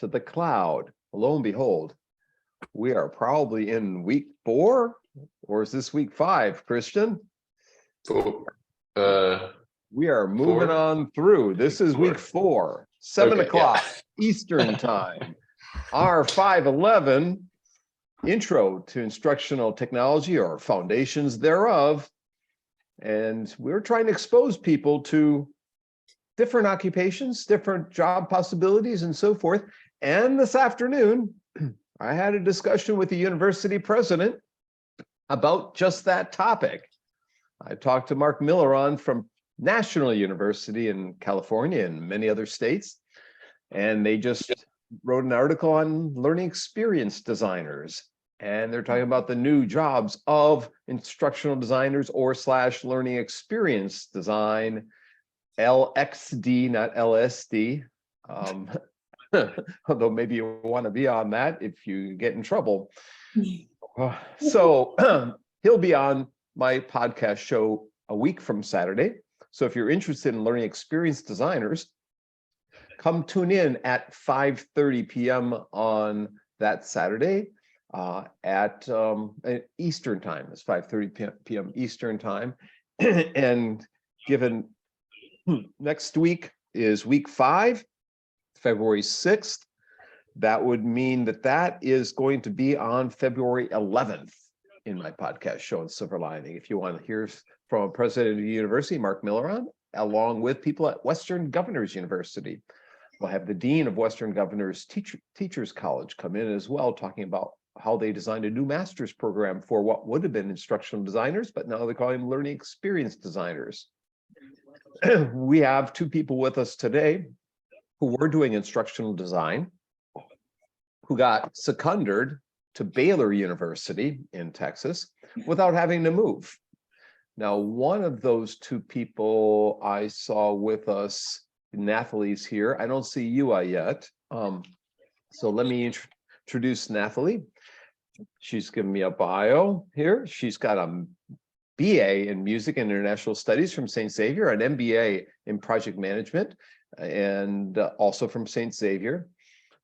to the cloud. Lo and behold, we are probably in week 4, or is this week 5, Christian? 4. We are moving 4? on through. This is week 4, 7 Okay, o'clock Eastern time. R511, Intro to Instructional Technology, or Foundations thereof. And we're trying to expose people to different occupations, different job possibilities, and so forth. And this afternoon, I had a discussion with the university president about just that topic. I talked to Mark Milleron from National University in California and many other states, and they just wrote an article on learning experience designers. And they're talking about the new jobs of instructional designers or / learning experience design, LXD, not LSD. Although maybe you want to be on that if you get in trouble. So he'll be on my podcast show a week from Saturday. So if you're interested in learning experience designers, come tune in at 5:30 p.m. on that Saturday at Eastern time. It's 5:30 p.m. Eastern time. And given next week is week 5, February 6th, that would mean that that is going to be on February 11th in my podcast show in Silver Lining. If you want to hear from president of the university, Mark Milleron, along with people at Western Governors University. We'll have the dean of Western Governors Teachers College come in as well, talking about how they designed a new master's program for what would have been instructional designers, but now they're calling them learning experience designers. We have 2 people with us today who were doing instructional design, who got seconded to Baylor University in Texas without having to move. Now, one of those 2 people I saw with us, Nathaly's here. I don't see you yet. So let me introduce Nathaly. She's given me a bio here. She's got a BA in Music and International Studies from St. Xavier, an MBA in Project Management, and also from St. Xavier.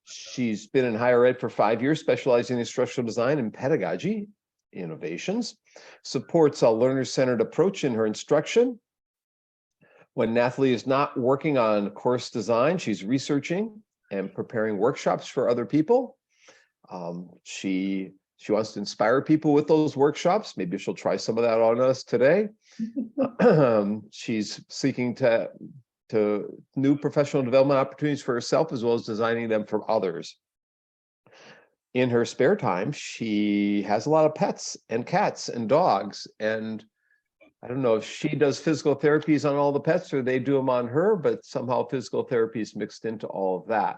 She's been in higher ed for 5 years, specializing in instructional design and pedagogy innovations, supports a learner-centered approach in her instruction. When Nathaly is not working on course design, she's researching and preparing workshops for other people. She wants to inspire people with those workshops. Maybe she'll try some of that on us today. She's seeking to new professional development opportunities for herself, as well as designing them for others. In her spare time, she has a lot of pets and cats and dogs. And I don't know if she does physical therapies on all the pets or they do them on her, but somehow physical therapy is mixed into all of that.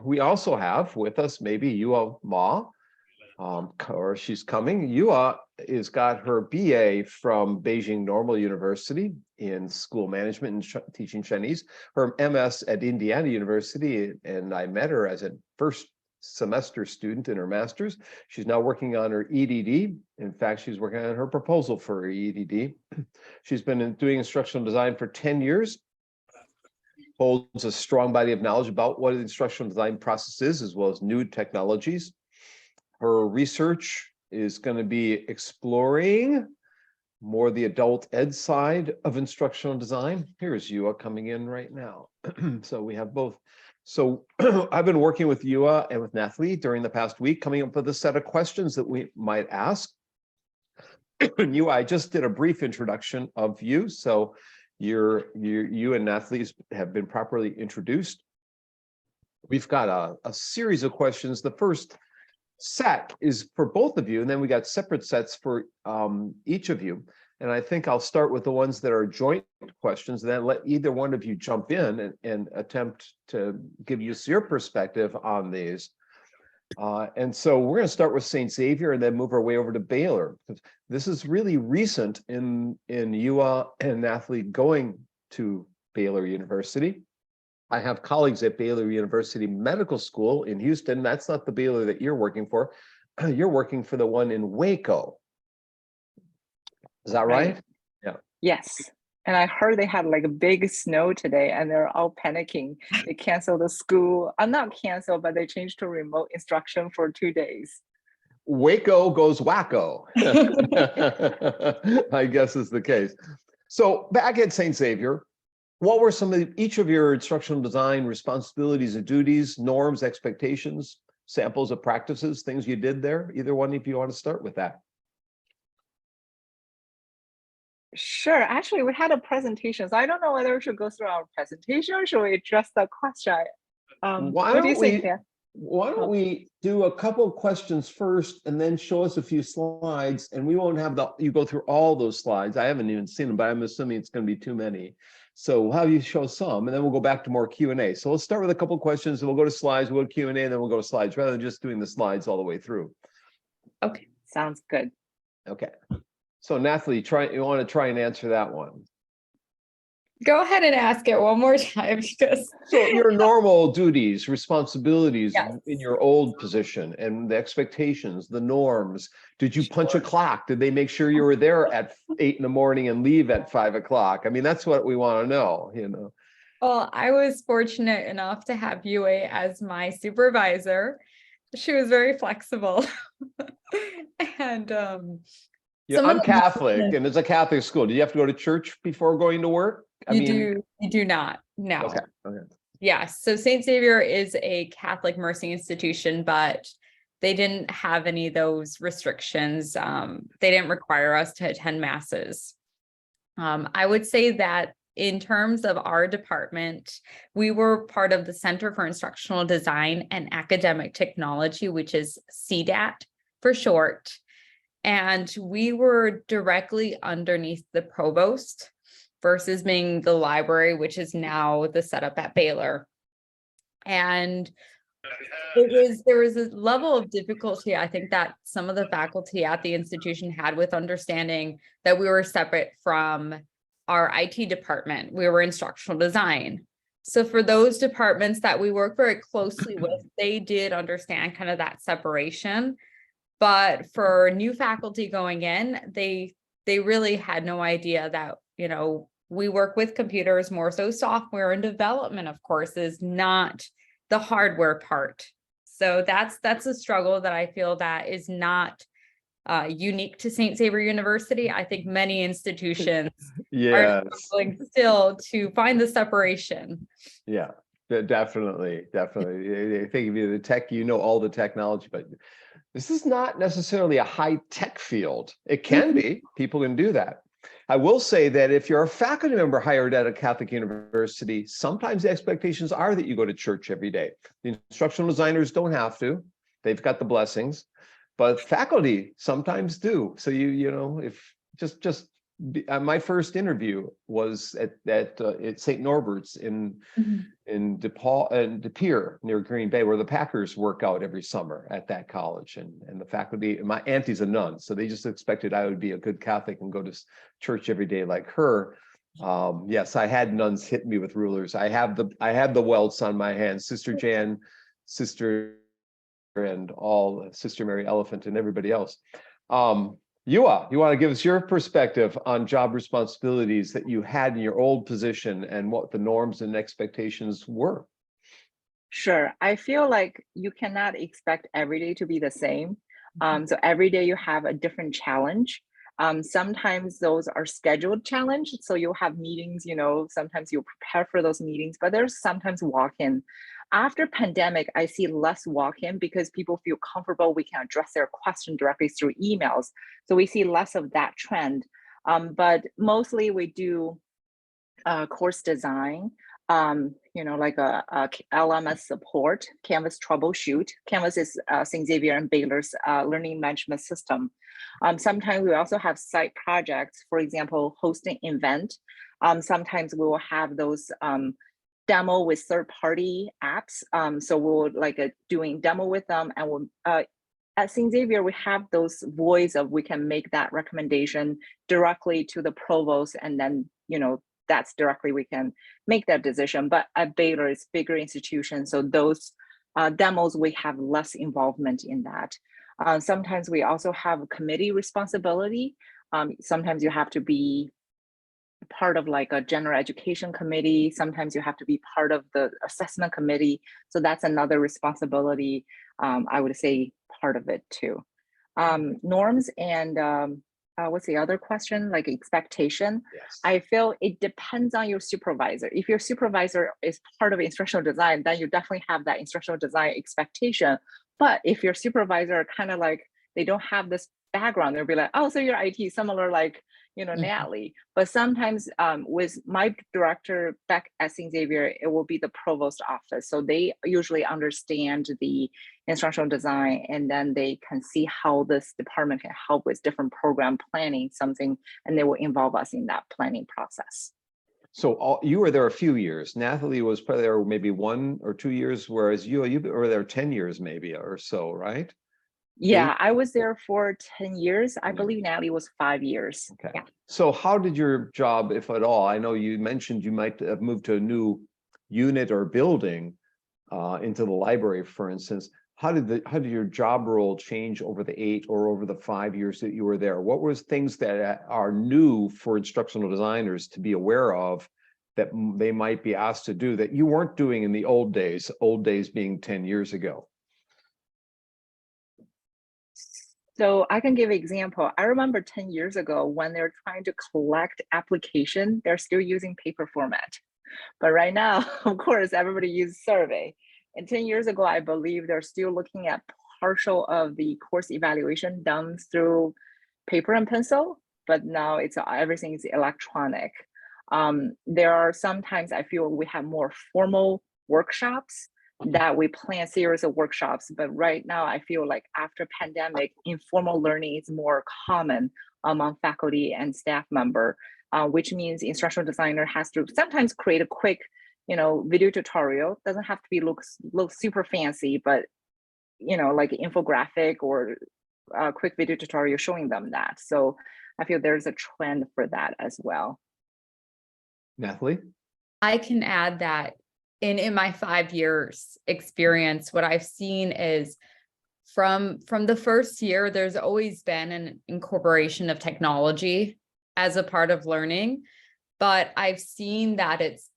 We also have with us maybe Yua Ma, or she's coming. Yua has got her BA from Beijing Normal University in school management and teaching Chinese, her MS at Indiana University, and I met her as a first semester student in her master's. She's now working on her EDD. In fact, she's working on her proposal for her EDD. She's been doing instructional design for 10 years, holds a strong body of knowledge about what an instructional design process is, as well as new technologies. Her research is going to be exploring more the adult ed side of instructional design. Here's Yua coming in right now. So we have both. So I've been working with Yua and with Nathaly during the past week, coming up with a set of questions that we might ask. Yua, I just did a brief introduction of you. So you and Nathaly have been properly introduced. We've got a series of questions. The first set is for both of you, and then we got separate sets for each of you. And I think I'll start with the ones that are joint questions, and then let either one of you jump in and attempt to give us your perspective on these. And so we're going to start with St. Xavier and then move our way over to Baylor. This is really recent in Yua and Nathaly going to Baylor University. I have colleagues at Baylor University Medical School in Houston. That's not the Baylor that you're working for. You're working for the one in Waco. Is that right? Yeah. Yes. And I heard they had like a big snow today and they're all panicking. They canceled the school. Not canceled, but they changed to remote instruction for 2 days. Waco goes wacko. I guess is the case. So back at St. Xavier, what were some of each of your instructional design responsibilities and duties, norms, expectations, samples of practices, things you did there? Either one, if you want to start with that. Sure. Actually, we had a presentation, so I don't know whether we should go through our presentation or should we address the question? What do you think, Dan? Why don't we do a couple of questions first and then show us a few slides, and we won't have you go through all those slides. I haven't even seen them, but I'm assuming it's going to be too many. So we'll have you show some, and then we'll go back to more Q&A. So let's start with a couple of questions, and we'll go to slides, we'll go to Q&A, and then we'll go to slides, rather than just doing the slides all the way through. Okay, sounds good. Okay. So Nathaly, you want to try and answer that one? Go ahead and ask it one more time, because so your normal duties, responsibilities Yes. in your old position, and the expectations, the norms. Did you punch a clock? Did they make sure you were there at 8 in the morning and leave at 5 o'clock? I mean, that's what we want to know, you know. Well, I was fortunate enough to have UA as my supervisor. She was very flexible. And Yeah, I'm Catholic, and it's a Catholic school. Do you have to go to church before going to work? You do not. No. Okay. Okay. Yes. So St. Xavier is a Catholic mercy institution, but they didn't have any of those restrictions. They didn't require us to attend masses. I would say that in terms of our department, we were part of the Center for Instructional Design and Academic Technology, which is CDAT for short. And we were directly underneath the provost versus being the library, which is now the setup at Baylor. And there was a level of difficulty, I think, that some of the faculty at the institution had with understanding that we were separate from our IT department. We were instructional design. So for those departments that we work very closely with, they did understand kind of that separation. But for new faculty going in, they really had no idea that, you know, we work with computers, more so software, and development, of course, is not the hardware part. So that's a struggle that I feel that is not unique to St. Xavier University. I think many institutions are struggling still to find the separation. Yeah, definitely. I think if you're the tech, you know all the technology, but this is not necessarily a high-tech field. It can be. People can do that. I will say that if you're a faculty member hired at a Catholic university, sometimes the expectations are that you go to church every day. The instructional designers don't have to. They've got the blessings, but faculty sometimes do. So you know, if my first interview was at St. Norbert's in DePaul and De Pere near Green Bay, where the Packers work out every summer at that college. And the faculty, my auntie's a nun, so they just expected I would be a good Catholic and go to church every day like her. Yes, I had nuns hit me with rulers. I have the welts on my hands. Sister Jan, Sister and all, Sister Mary Elephant and everybody else. Yua, you want to give us your perspective on job responsibilities that you had in your old position and what the norms and expectations were? Sure. I feel like you cannot expect every day to be the same. So every day you have a different challenge. Sometimes those are scheduled challenge. So you'll have meetings, you know, sometimes you'll prepare for those meetings, but there's sometimes walk-in. After pandemic, I see less walk-in because people feel comfortable. We can address their question directly through emails. So we see less of that trend. But mostly we do course design, you know, like a LMS support, Canvas troubleshoot. Canvas is St. Xavier and Baylor's learning management system. Sometimes we also have site projects, for example, hosting event. Sometimes we will have those demo with third-party apps. So we'll like doing demo with them, and we'll, at St. Xavier, we have those voice of we can make that recommendation directly to the provost, and then, you know, that's directly we can make that decision. But at Baylor, it's bigger institution, so those demos, we have less involvement in that. Sometimes we also have committee responsibility. Sometimes you have to be part of like a general education committee. Sometimes you have to be part of the assessment committee. So that's another responsibility. I would say part of it too. Norms and what's the other question? Like expectation. Yes. I feel it depends on your supervisor. If your supervisor is part of instructional design, then you definitely have that instructional design expectation. But if your supervisor kind of like, they don't have this background, they'll be like, oh, so you're IT, similar like, Nathaly. But sometimes with my director back at St. Xavier, it will be the provost office. So they usually understand the instructional design, and then they can see how this department can help with different program planning, something, and they will involve us in that planning process. So you were there a few years. Nathaly was probably there maybe 1 or 2 years, whereas you were there 10 years maybe or so, right? Yeah, I was there for 10 years. I believe Nathaly was 5 years. Okay. Yeah. So how did your job, if at all, I know you mentioned you might have moved to a new unit or building into the library, for instance. How did your job role change over the 8 or over the 5 years that you were there? What was things that are new for instructional designers to be aware of that they might be asked to do that you weren't doing in the old days being 10 years ago? So I can give an example. I remember 10 years ago when they're trying to collect application, they're still using paper format. But right now, of course, everybody uses survey. And 10 years ago, I believe they're still looking at partial of the course evaluation done through paper and pencil, but now everything is electronic. There are sometimes I feel we have more formal workshops that we plan series of workshops, but right now I feel like after pandemic, informal learning is more common among faculty and staff member, which means instructional designer has to sometimes create a quick, video tutorial. Doesn't have to be look super fancy, but like infographic or a quick video tutorial showing them that. So I feel there's a trend for that as well. Nathaly? I can add that in my 5 years experience, what I've seen is from the first year, there's always been an incorporation of technology as a part of learning, but I've seen that it's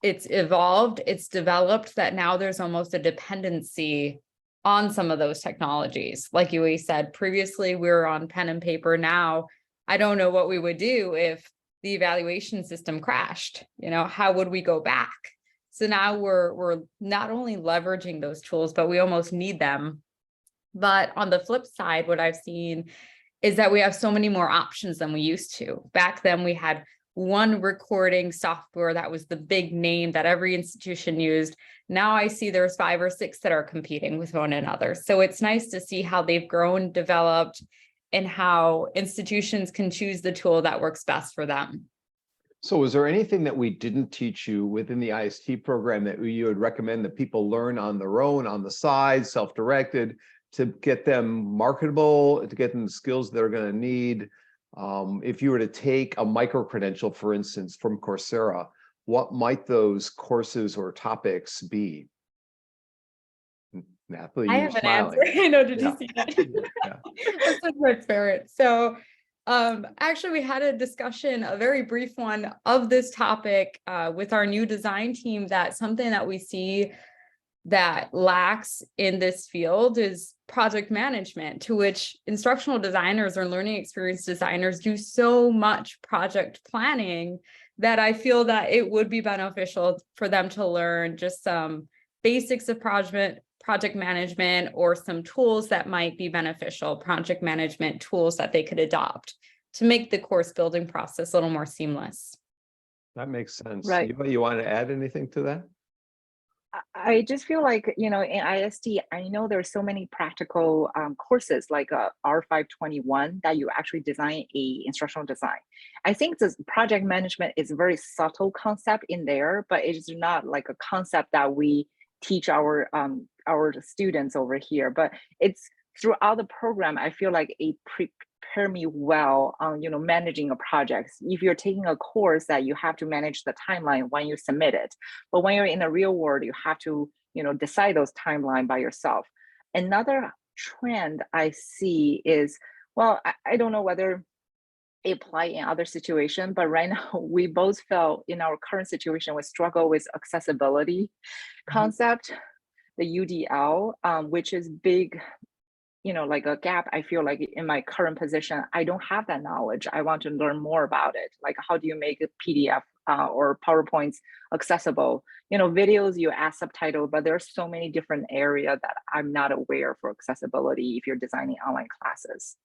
evolved, it's developed, that now there's almost a dependency on some of those technologies. Like you said, previously we were on pen and paper. Now I don't know what we would do if the evaluation system crashed. How would we go back? So now we're not only leveraging those tools, but we almost need them. But on the flip side, what I've seen is that we have so many more options than we used to. Back then we had one recording software that was the big name that every institution used. Now I see there's 5 or 6 that are competing with one another. So it's nice to see how they've grown, developed, and how institutions can choose the tool that works best for them. So is there anything that we didn't teach you within the IST program that you would recommend that people learn on their own, on the side, self-directed, to get them marketable, to get them the skills they're going to need? If you were to take a micro-credential, for instance, from Coursera, what might those courses or topics be? Nathaly, I you're have an smiling. answer. I know, did Yeah. you see that? Yeah. That's so transparent. So actually we had a discussion, a very brief one of this topic with our new design team, that something that we see that lacks in this field is project management, to which instructional designers or learning experience designers do so much project planning that I feel that it would be beneficial for them to learn just some basics of project management, or some tools that might be beneficial, project management tools that they could adopt to make the course building process a little more seamless. That makes sense. Right. You want to add anything to that? I just feel like, in IST, I know there's so many practical courses like R511 that you actually design a instructional design. I think this project management is a very subtle concept in there, but it is not like a concept that we teach our students over here. But it's throughout the program, I feel like it prepare me well on managing a project. If you're taking a course that you have to manage the timeline when you submit it, but when you're in the real world, you have to decide those timeline by yourself. Another trend I see is, well, I don't know whether apply in other situations, but right now we both felt in our current situation we struggle with accessibility concept, the UDL, which is big, like a gap. I feel like in my current position, I don't have that knowledge. I want to learn more about it. Like, how do you make a PDF or PowerPoints accessible? Videos, you add subtitle, but there's so many different areas that I'm not aware for accessibility if you're designing online classes.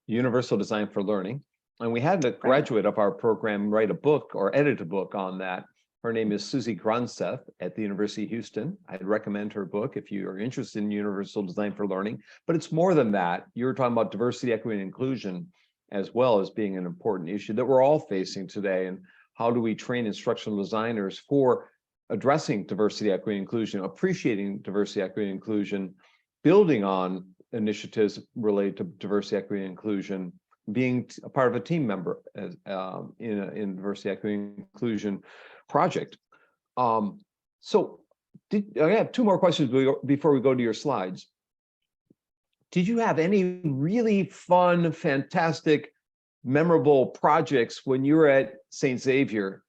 Universal Design for Learning. And we had a graduate of our program write a book or edit a book on that. Her name is Susie Gronseth at the University of Houston. I'd recommend her book if you are interested in Universal Design for Learning. But it's more than that. You were talking about diversity, equity, and inclusion as well as being an important issue that we're all facing today. And how do we train instructional designers for addressing diversity, equity, and inclusion, appreciating diversity, equity, and inclusion, building on initiatives related to diversity, equity, and inclusion, being a part of a team member as in diversity, equity, and inclusion project. So I have two more questions before we go to your slides. Did you have any really fun, fantastic, memorable projects when you were at St. Xavier?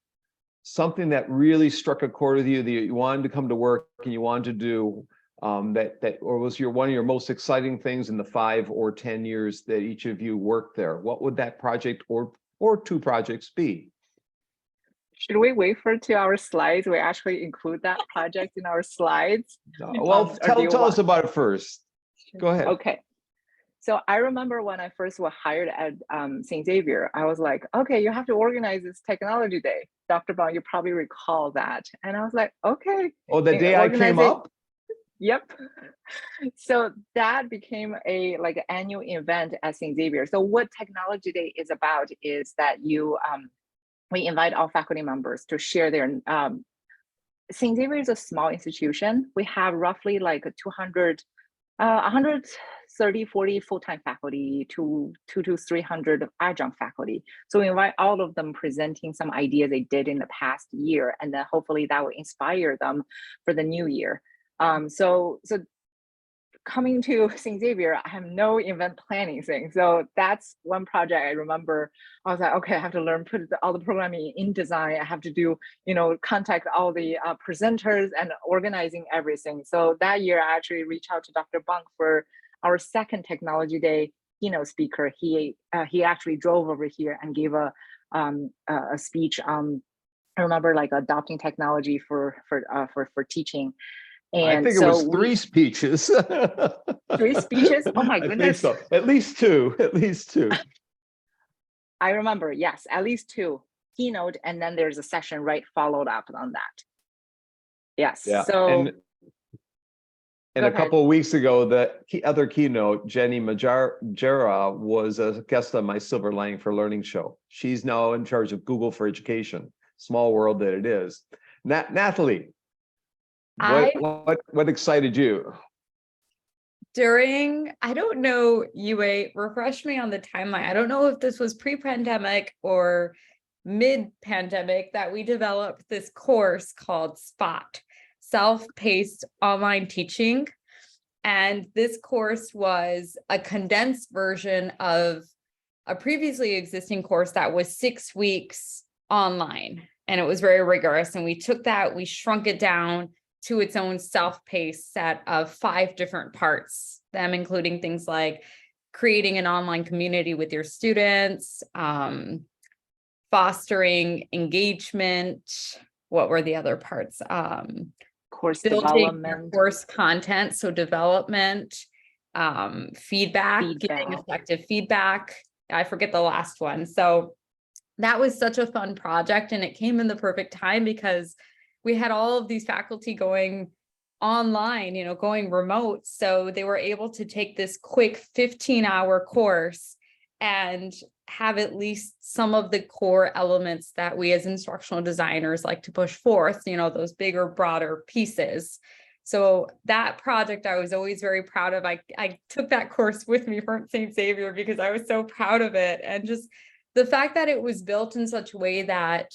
Something that really struck a chord with you that you wanted to come to work and you wanted to do, or was one of your most exciting things in the 5 or 10 years that each of you worked there? What would that project or two projects be? Should we wait to our slides? We actually include that project in our slides. Well, tell us about it first. Go ahead. Okay. So I remember when I first was hired at St. Xavier, I was like, okay, you have to organize this technology day. Dr. Bonk, you probably recall that. And I was like, okay. Oh, the day I came up? Yep. So that became like an annual event at St. Xavier. So what Technology Day is about is that we invite all faculty members to share their, St. Xavier is a small institution. We have roughly like 130, 40 full-time faculty to 200 to 300 adjunct faculty. So we invite all of them presenting some ideas they did in the past year, and then hopefully that will inspire them for the new year. So coming to St. Xavier, I have no event planning thing. So that's one project I remember. I was like, okay, I have to learn, put all the programming in design. I have to do, contact all the presenters and organizing everything. So that year I actually reached out to Dr. Bonk for our second Technology Day keynote speaker. He actually drove over here and gave a speech. I remember like adopting technology for teaching. And I think it was 3 speeches. 3 speeches? Oh my goodness. I think so. At least two. I remember, yes, at least 2 keynote, and then there's a session right followed up on that. Yes. Yeah. So and a couple of weeks ago, the other keynote, Jenny Majara, was a guest on my Silver Lining for Learning show. She's now in charge of Google for Education. Small world that it is. Nathaly, what excited you? I don't know, UA, refresh me on the timeline. I don't know if this was pre-pandemic or mid-pandemic that we developed this course called SPOT, Self-Paced Online Teaching. And this course was a condensed version of a previously existing course that was 6 weeks online. And it was very rigorous. And we took that, we shrunk it down to its own self-paced set of 5 different parts, them including things like creating an online community with your students, fostering engagement. What were the other parts? Course building development, course content, so development, feedback, giving effective feedback. I forget the last one. So that was such a fun project, and it came in the perfect time because we had all of these faculty going online, going remote. So they were able to take this quick 15-hour course and have at least some of the core elements that we as instructional designers like to push forth, those bigger, broader pieces. So that project I was always very proud of. I took that course with me from St. Xavier because I was so proud of it. And just the fact that it was built in such a way that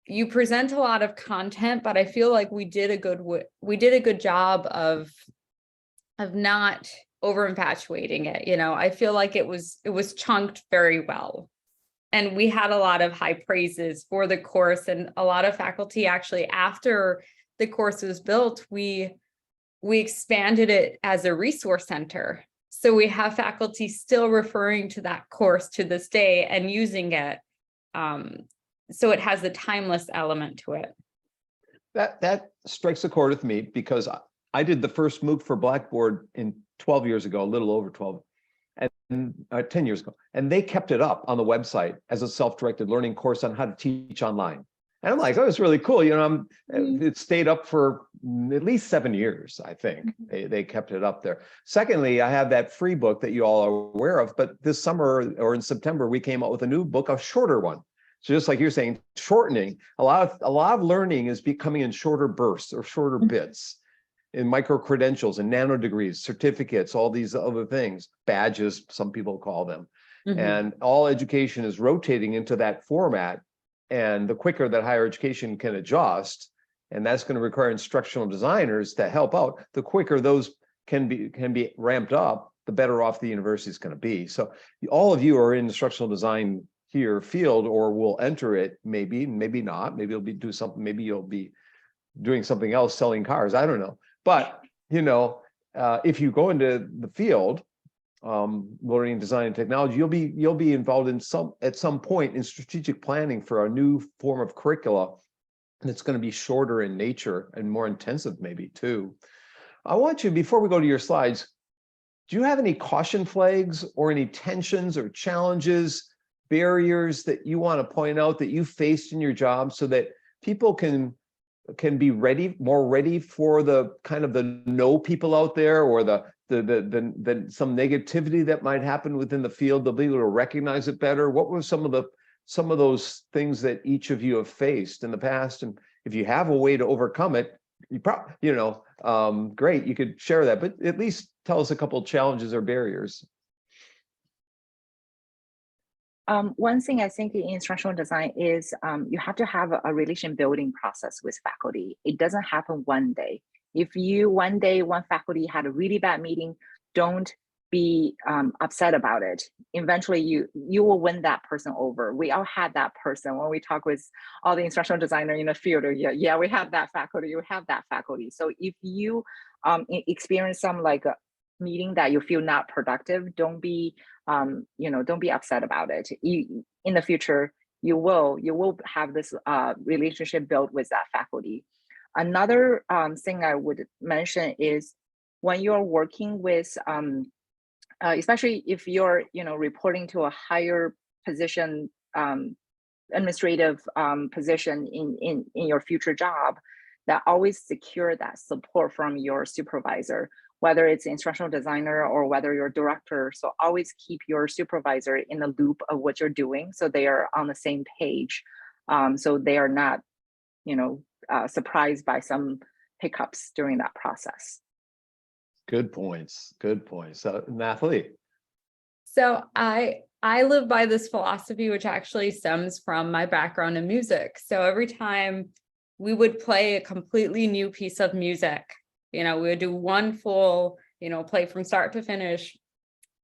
you present a lot of content, but I feel like we did a good job of not over infatuating it. I feel like it was chunked very well. And we had a lot of high praises for the course, and a lot of faculty actually, after the course was built, we expanded it as a resource center. So we have faculty still referring to that course to this day and using it. So it has a timeless element to it. That strikes a chord with me, because I did the first MOOC for Blackboard 12 years ago, a little over 12, and 10 years ago. And they kept it up on the website as a self-directed learning course on how to teach online. And I'm like, oh, it's really cool. It stayed up for at least 7 years, I think. They kept it up there. Secondly, I have that free book that you all are aware of, but this summer or in September, we came out with a new book, a shorter one. So just like you're saying, shortening, a lot of learning is becoming in shorter bursts or shorter bits, in micro credentials and nano degrees, certificates, all these other things, badges, some people call them. And all education is rotating into that format. And the quicker that higher education can adjust, and that's going to require instructional designers to help out, the quicker those can be ramped up, the better off the university is going to be. So all of you are in instructional design here field, or will enter it, maybe not, maybe you'll do something, maybe you'll be doing something else, selling cars, I don't know. But if you go into the field, learning, design, and technology, you'll be involved at some point in strategic planning for a new form of curricula that's going to be shorter in nature and more intensive, maybe too. I want you, before we go to your slides, do you have any caution flags or any tensions or challenges, barriers that you want to point out that you faced in your job, so that people can be more ready for the kind of the no people out there, or the some negativity that might happen within the field? They'll be able to recognize it better. What were some of those things that each of you have faced in the past? And if you have a way to overcome it, you probably, great, you could share that, but at least tell us a couple of challenges or barriers. One thing I think in instructional design is you have to have a relation building process with faculty. It doesn't happen one day. If one faculty had a really bad meeting, don't be upset about it. Eventually you will win that person over. We all had that person when we talk with all the instructional designer in the field. Yeah, we have that faculty, you have that faculty. So if you experience some like a meeting that you feel not productive, don't be upset about it. In the future, you will have this relationship built with that faculty. Another thing I would mention is when you're working with, especially if you're reporting to a higher position, administrative position in your future job, that always secure that support from your supervisor, whether it's instructional designer or whether you're director. So always keep your supervisor in the loop of what you're doing, so they are on the same page, so they are not surprised by some hiccups during that process. Good points. Nathaly. So I live by this philosophy, which actually stems from my background in music. So every time we would play a completely new piece of music, we would do one full, play from start to finish.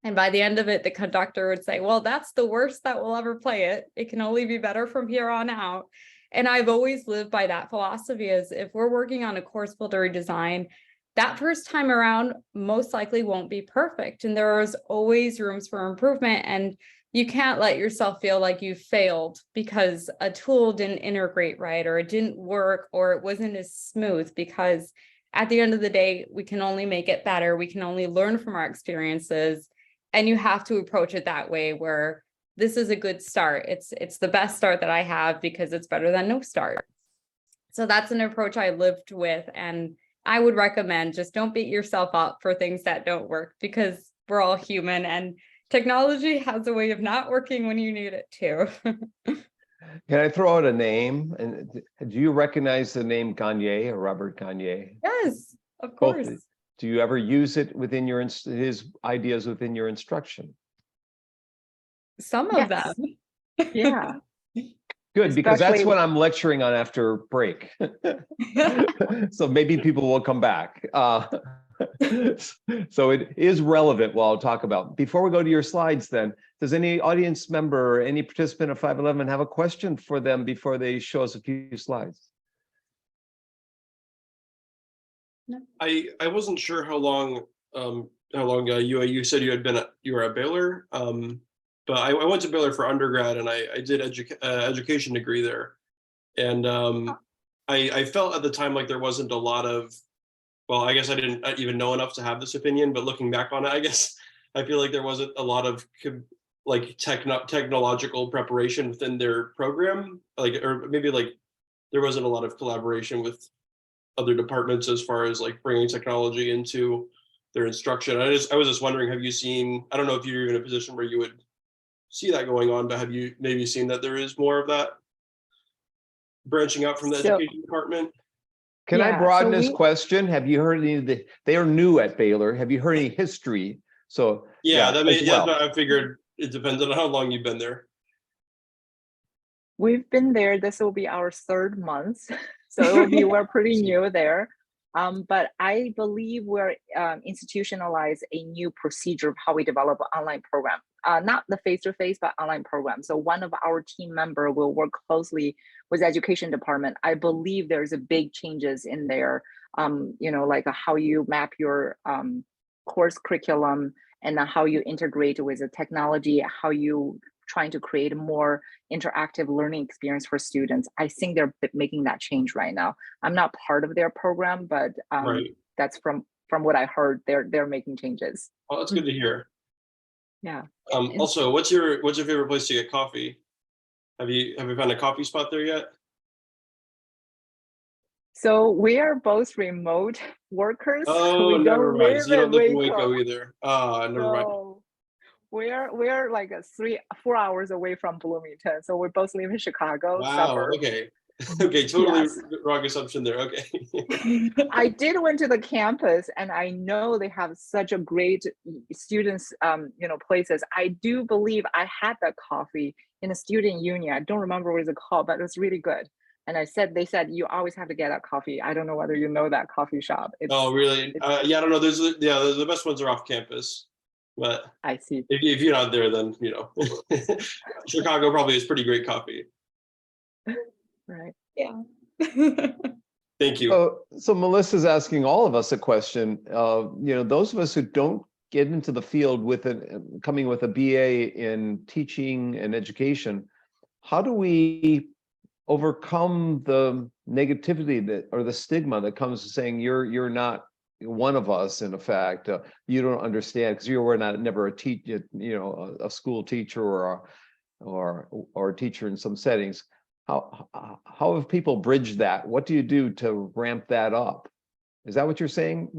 And by the end of it, the conductor would say, well, that's the worst that we'll ever play it. It can only be better from here on out. And I've always lived by that philosophy, as if we're working on a course builder redesign, that first time around most likely won't be perfect. And there is always rooms for improvement. And you can't let yourself feel like you failed because a tool didn't integrate right, or it didn't work, or it wasn't as smooth, because at the end of the day, we can only make it better. We can only learn from our experiences. And you have to approach it that way, where this is a good start. It's the best start that I have because it's better than no start. So that's an approach I lived with. And I would recommend, just don't beat yourself up for things that don't work, because we're all human and technology has a way of not working when you need it to. Can I throw out a name? And do you recognize the name Gagne, or Robert Gagne? Yes, of course. Do you ever use it within his ideas within your instruction? Some of them. Yeah. Good, because that's what I'm lecturing on after break. So maybe people will come back. So it is relevant what I'll talk about. Before we go to your slides then, does any audience member, any participant of 511 have a question for them before they show us a few slides? I wasn't sure how long you said you were at Baylor, but I went to Baylor for undergrad and I did education degree there, and I felt at the time like there wasn't a lot of, well, I guess I didn't even know enough to have this opinion, but looking back on it, I guess I feel like there wasn't a lot of like technological preparation within their program, like, or maybe like there wasn't a lot of collaboration with other departments as far as like bringing technology into their instruction. I was just wondering, have you seen, I don't know if you're in a position where you would see that going on, but have you maybe seen that there is more of that branching out from the education department? Can I Yeah, broaden so this we- question? Have you heard any of they are new at Baylor. Have you heard any history? So Yeah, that as well. I figured it depends on how long you've been there. We've been there. This will be our 3rd month, so we're pretty new there. But I believe we're institutionalized a new procedure of how we develop an online program. Not the face-to-face, but online program. So one of our team member will work closely with the education department. I believe there's a big changes in there, like how you map your course curriculum and how you integrate with the technology, how you trying to create a more interactive learning experience for students. I think they're making that change right now. I'm not part of their program, but Right. that's from what I heard. They're making changes. Well, that's good to hear. Yeah. Also, what's your favorite place to get coffee? Have you found a coffee spot there yet? So we are both remote workers. Oh, We never don't mind. live So you don't live in Waco. Waco either. Ah, never mind. No. We're like 3-4 hours away from Bloomington. So we both live in Chicago. Wow. Suburb. Okay. Okay. Totally Yes. wrong assumption there. Okay. I did went to the campus and I know they have such a great students, places. I do believe I had that coffee in a student union. I don't remember what it's called, but it was really good. And they said, you always have to get that coffee. I don't know whether you know that coffee shop. Oh, really? Yeah, I don't know. The best ones are off campus, but I see. if you're not there, then Chicago probably has pretty great coffee. Right. Yeah. Thank you. So Melissa's asking all of us a question. Those of us who don't get into the field coming with a BA in teaching and education, how do we overcome the negativity or the stigma that comes to saying you're not one of us? In effect, you don't understand because you were never a teacher, a school teacher or a teacher in some settings. How have people bridged that? What do you do to ramp that up? Is that what you're saying,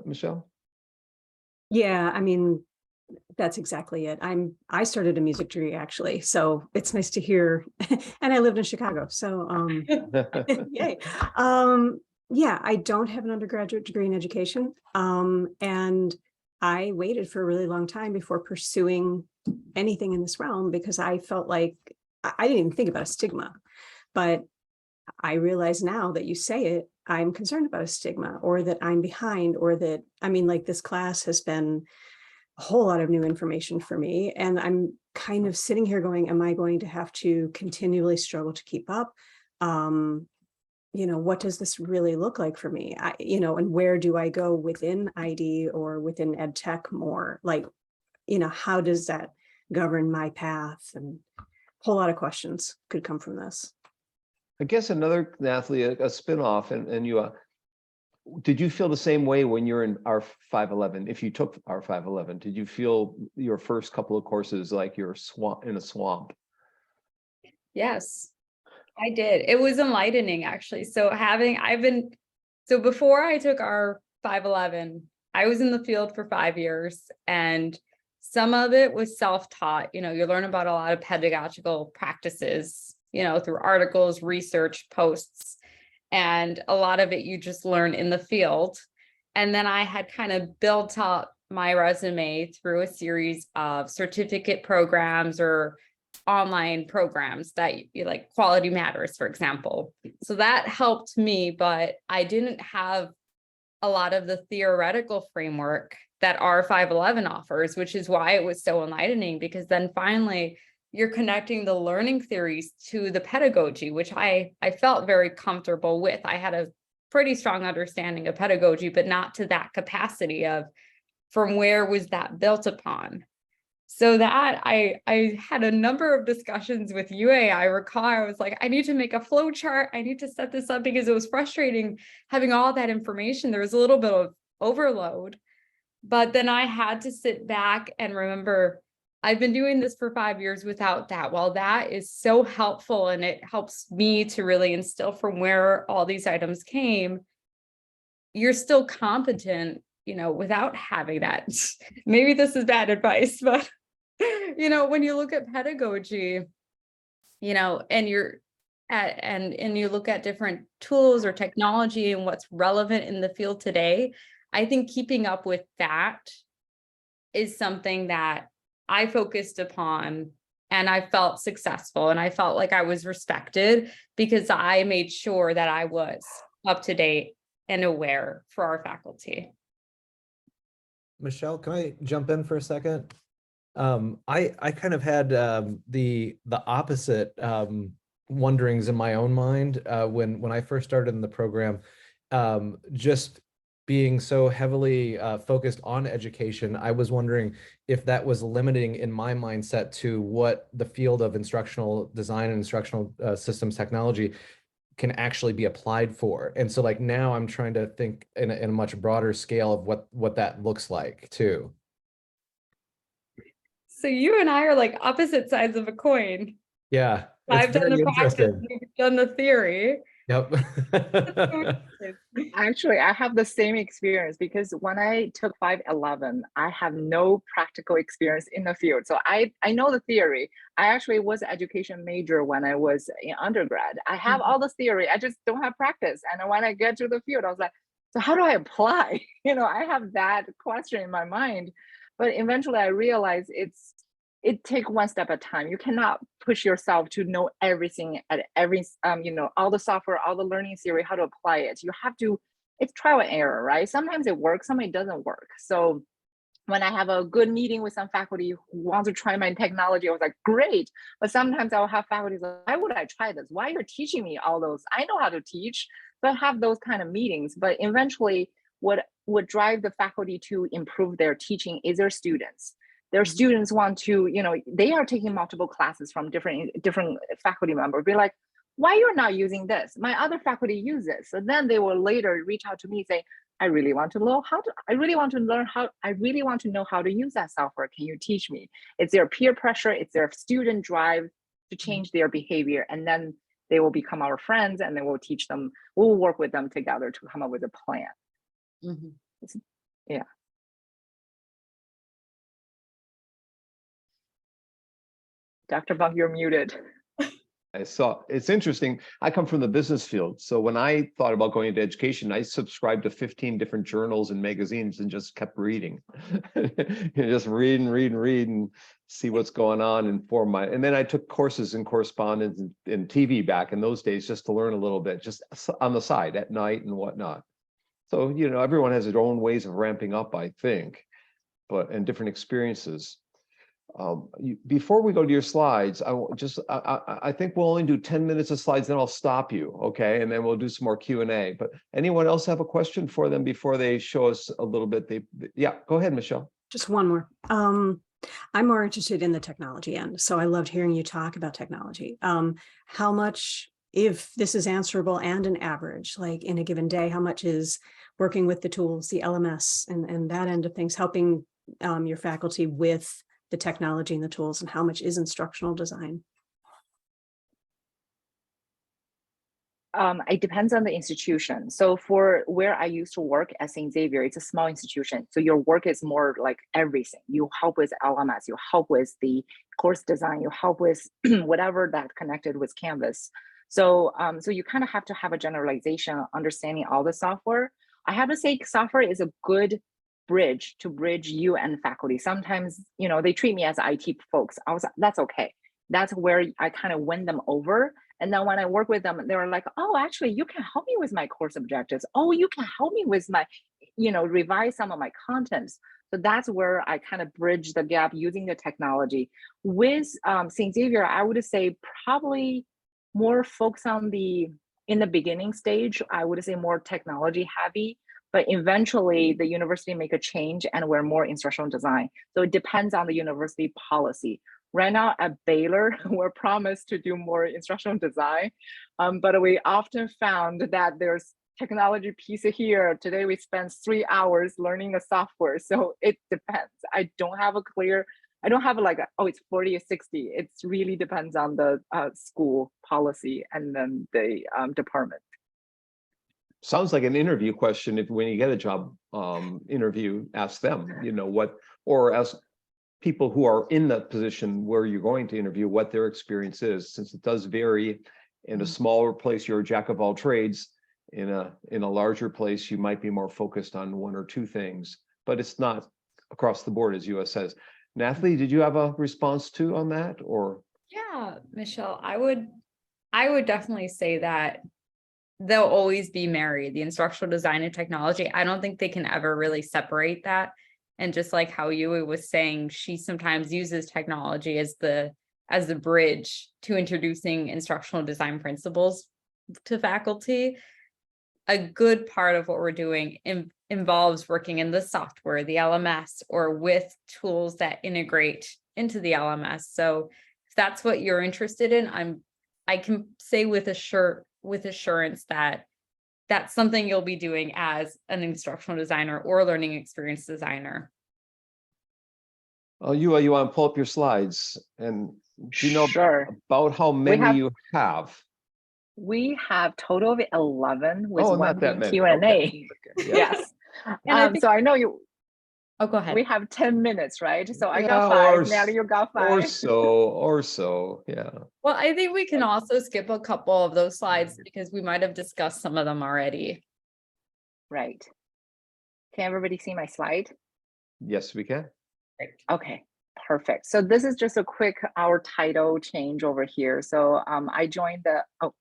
Michelle? Yeah, I mean, that's exactly it. I started a music degree actually, so it's nice to hear. And I lived in Chicago, so yay. Yeah, I don't have an undergraduate degree in education, and I waited for a really long time before pursuing anything in this realm because I felt like I didn't even think about a stigma, but I realize now that you say it, I'm concerned about a stigma or that I'm behind or that, this class has been a whole lot of new information for me. And I'm kind of sitting here going, am I going to have to continually struggle to keep up? What does this really look like for me? And where do I go within ID or within ed tech more? How does that govern my path? And a whole lot of questions could come from this. I guess another, Nathaly, a spin-off, and you, did you feel the same way when you're in R511? If you took R511, did you feel your first couple of courses like you're in a swamp? Yes, I did. It was enlightening, actually. So before I took R511, I was in the field for 5 years, and some of it was self-taught. You learn about a lot of pedagogical practices, through articles, research, posts, and a lot of it you just learn in the field. And then I had kind of built up my resume through a series of certificate programs or online programs that like Quality Matters, for example. So that helped me, but I didn't have a lot of the theoretical framework that R511 offers, which is why it was so enlightening, because then finally you're connecting the learning theories to the pedagogy, which I felt very comfortable with. I had a pretty strong understanding of pedagogy, but not to that capacity of from where was that built upon. So that I had a number of discussions with UA. I recall I was like, I need to make a flow chart. I need to set this up because it was frustrating having all that information. There was a little bit of overload, but then I had to sit back and remember, I've been doing this for 5 years without that. While that is so helpful and it helps me to really instill from where all these items came, you're still competent, without having that. Maybe this is bad advice, but when you look at pedagogy, and you look at different tools or technology and what's relevant in the field today, I think keeping up with that is something that I focused upon, and I felt successful, and I felt like I was respected because I made sure that I was up to date and aware for our faculty. Michelle, can I jump in for a second? I kind of had the opposite wonderings in my own mind when I first started in the program. Just being so heavily focused on education, I was wondering if that was limiting in my mindset to what the field of instructional design and instructional systems technology can actually be applied for. And so like now I'm trying to think in a much broader scale of what that looks like too. So you and I are like opposite sides of a coin. Yeah. I've done the practice, you've done the theory. Yep. Actually, I have the same experience because when I took 511, I have no practical experience in the field. So I know the theory. I actually was an education major when I was in undergrad. I have all the theory. I just don't have practice. And when I get to the field, I was like, so how do I apply? I have that question in my mind. But eventually I realized it take one step at a time. You cannot push yourself to know everything at every, all the software, all the learning theory, how to apply it. You have to, it's trial and error, right? Sometimes it works, sometimes it doesn't work. So when I have a good meeting with some faculty who want to try my technology, I was like, great. But sometimes I'll have faculty like, why would I try this? Why are you teaching me all those? I know how to teach. So I have those kind of meetings. But eventually what would drive the faculty to improve their teaching is their students. Their students want to, they are taking multiple classes from different faculty members. Be like, why you're not using this? My other faculty use it. So then they will later reach out to me saying, I really want to know I really want to know how to use that software. Can you teach me? It's their peer pressure, it's their student drive to change their behavior. And then they will become our friends and then we'll work with them together to come up with a plan. Mm-hmm. Yeah. Dr. Bonk, you're muted. I saw, it's interesting. I come from the business field. So when I thought about going into education, I subscribed to 15 different journals and magazines and just kept reading. Just read and see what's going on and form and then I took courses in correspondence and TV back in those days just to learn a little bit, just on the side at night and whatnot. So, everyone has their own ways of ramping up, I think, and different experiences. Before we go to your slides, I think we'll only do 10 minutes of slides, then I'll stop you, okay? And then we'll do some more Q&A. But anyone else have a question for them before they show us a little bit? Yeah, go ahead, Michelle. Just one more. I'm more interested in the technology end. So I loved hearing you talk about technology. How much, if this is answerable and an average, like in a given day, how much is working with the tools, the LMS and that end of things, helping your faculty with the technology and the tools, and how much is instructional design? It depends on the institution. So for where I used to work at St. Xavier, it's a small institution. So your work is more like everything. You help with LMS, you help with the course design, you help with whatever that connected with Canvas. So, so you kind of have to have a generalization, understanding all the software. I have to say software is a good bridge to bridge you and faculty. Sometimes, they treat me as IT folks. That's okay. That's where I kind of win them over. And then when I work with them, they were like, oh, actually, you can help me with my course objectives. Oh, you can help me with my, revise some of my contents. So that's where I kind of bridge the gap using the technology. With St. Xavier, I would say probably more focus on in the beginning stage, I would say more technology heavy, but eventually the university make a change and we're more instructional design. So it depends on the university policy. Right now at Baylor, we're promised to do more instructional design, but we often found that there's technology piece here. Today we spent 3 hours learning the software. So it depends. I don't have like, it's 40 or 60. It really depends on the school policy and then the department. Sounds like an interview question. If when you get a job interview, ask them, or ask people who are in that position where you're going to interview what their experience is, since it does vary. In a smaller place, you're a jack of all trades. In a larger place, you might be more focused on one or two things, but it's not across the board, as US says. Nathaly, did you have a response on that, or? Yeah, Michelle, I would definitely say that they'll always be married, the instructional design and technology. I don't think they can ever really separate that. And just like how Yui was saying, she sometimes uses technology as the bridge to introducing instructional design principles to faculty. A good part of what we're doing involves working in the software, the LMS, or with tools that integrate into the LMS. So if that's what you're interested in, I can say with assurance that that's something you'll be doing as an instructional designer or learning experience designer. Oh, you want to pull up your slides, and do you know Sure. about how many you have? We have total of 11 with not one that many. Q&A. Okay. Yeah. Yes. And so I know you. Oh, go ahead. We have 10 minutes, right? So I Yeah, got 5. Nathaly, you got 5. Or so. Yeah. Well, I think we can also skip a couple of those slides because we might have discussed some of them already. Right. Can everybody see my slide? Yes, we can. Great. Okay, perfect. So this is just a quick our title change over here. So I joined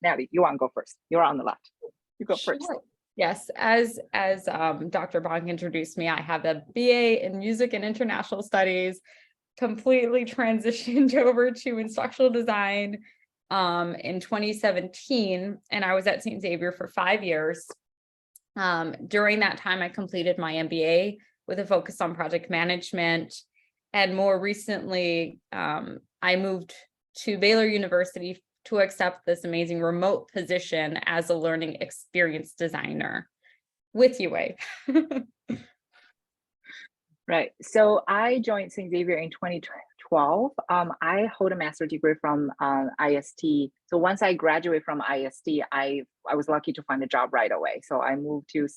Nathaly, you want to go first? You're on the left. You go first. Sure. Yes, as Dr. Bonk introduced me, I have a BA in Music and International Studies, completely transitioned over to instructional design in 2017, and I was at St. Xavier for 5 years. During that time, I completed my MBA with a focus on project management, and more recently, I moved to Baylor University to accept this amazing remote position as a learning experience designer with UA. Right. So I joined St. Xavier in 2012. I hold a master's degree from IST. So once I graduated from IST, I was lucky to find a job right away. So I moved to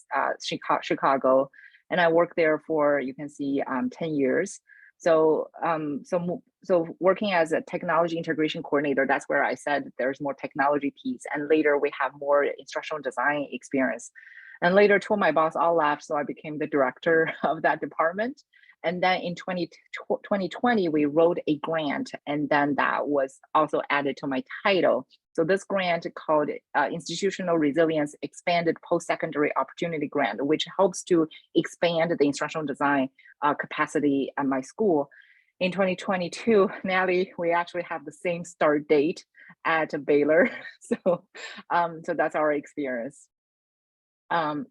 Chicago, and I worked there for, you can see, 10 years. So working as a technology integration coordinator, that's where I said there's more technology piece, and later we have more instructional design experience. And later, two of my boss all left, so I became the director of that department. And then in 2020, we wrote a grant, and then that was also added to my title. So this grant called Institutional Resilience Expanded Post-Secondary Opportunity Grant, which helps to expand the instructional design capacity at my school. In 2022, Nathaly, we actually have the same start date at Baylor. So that's our experience.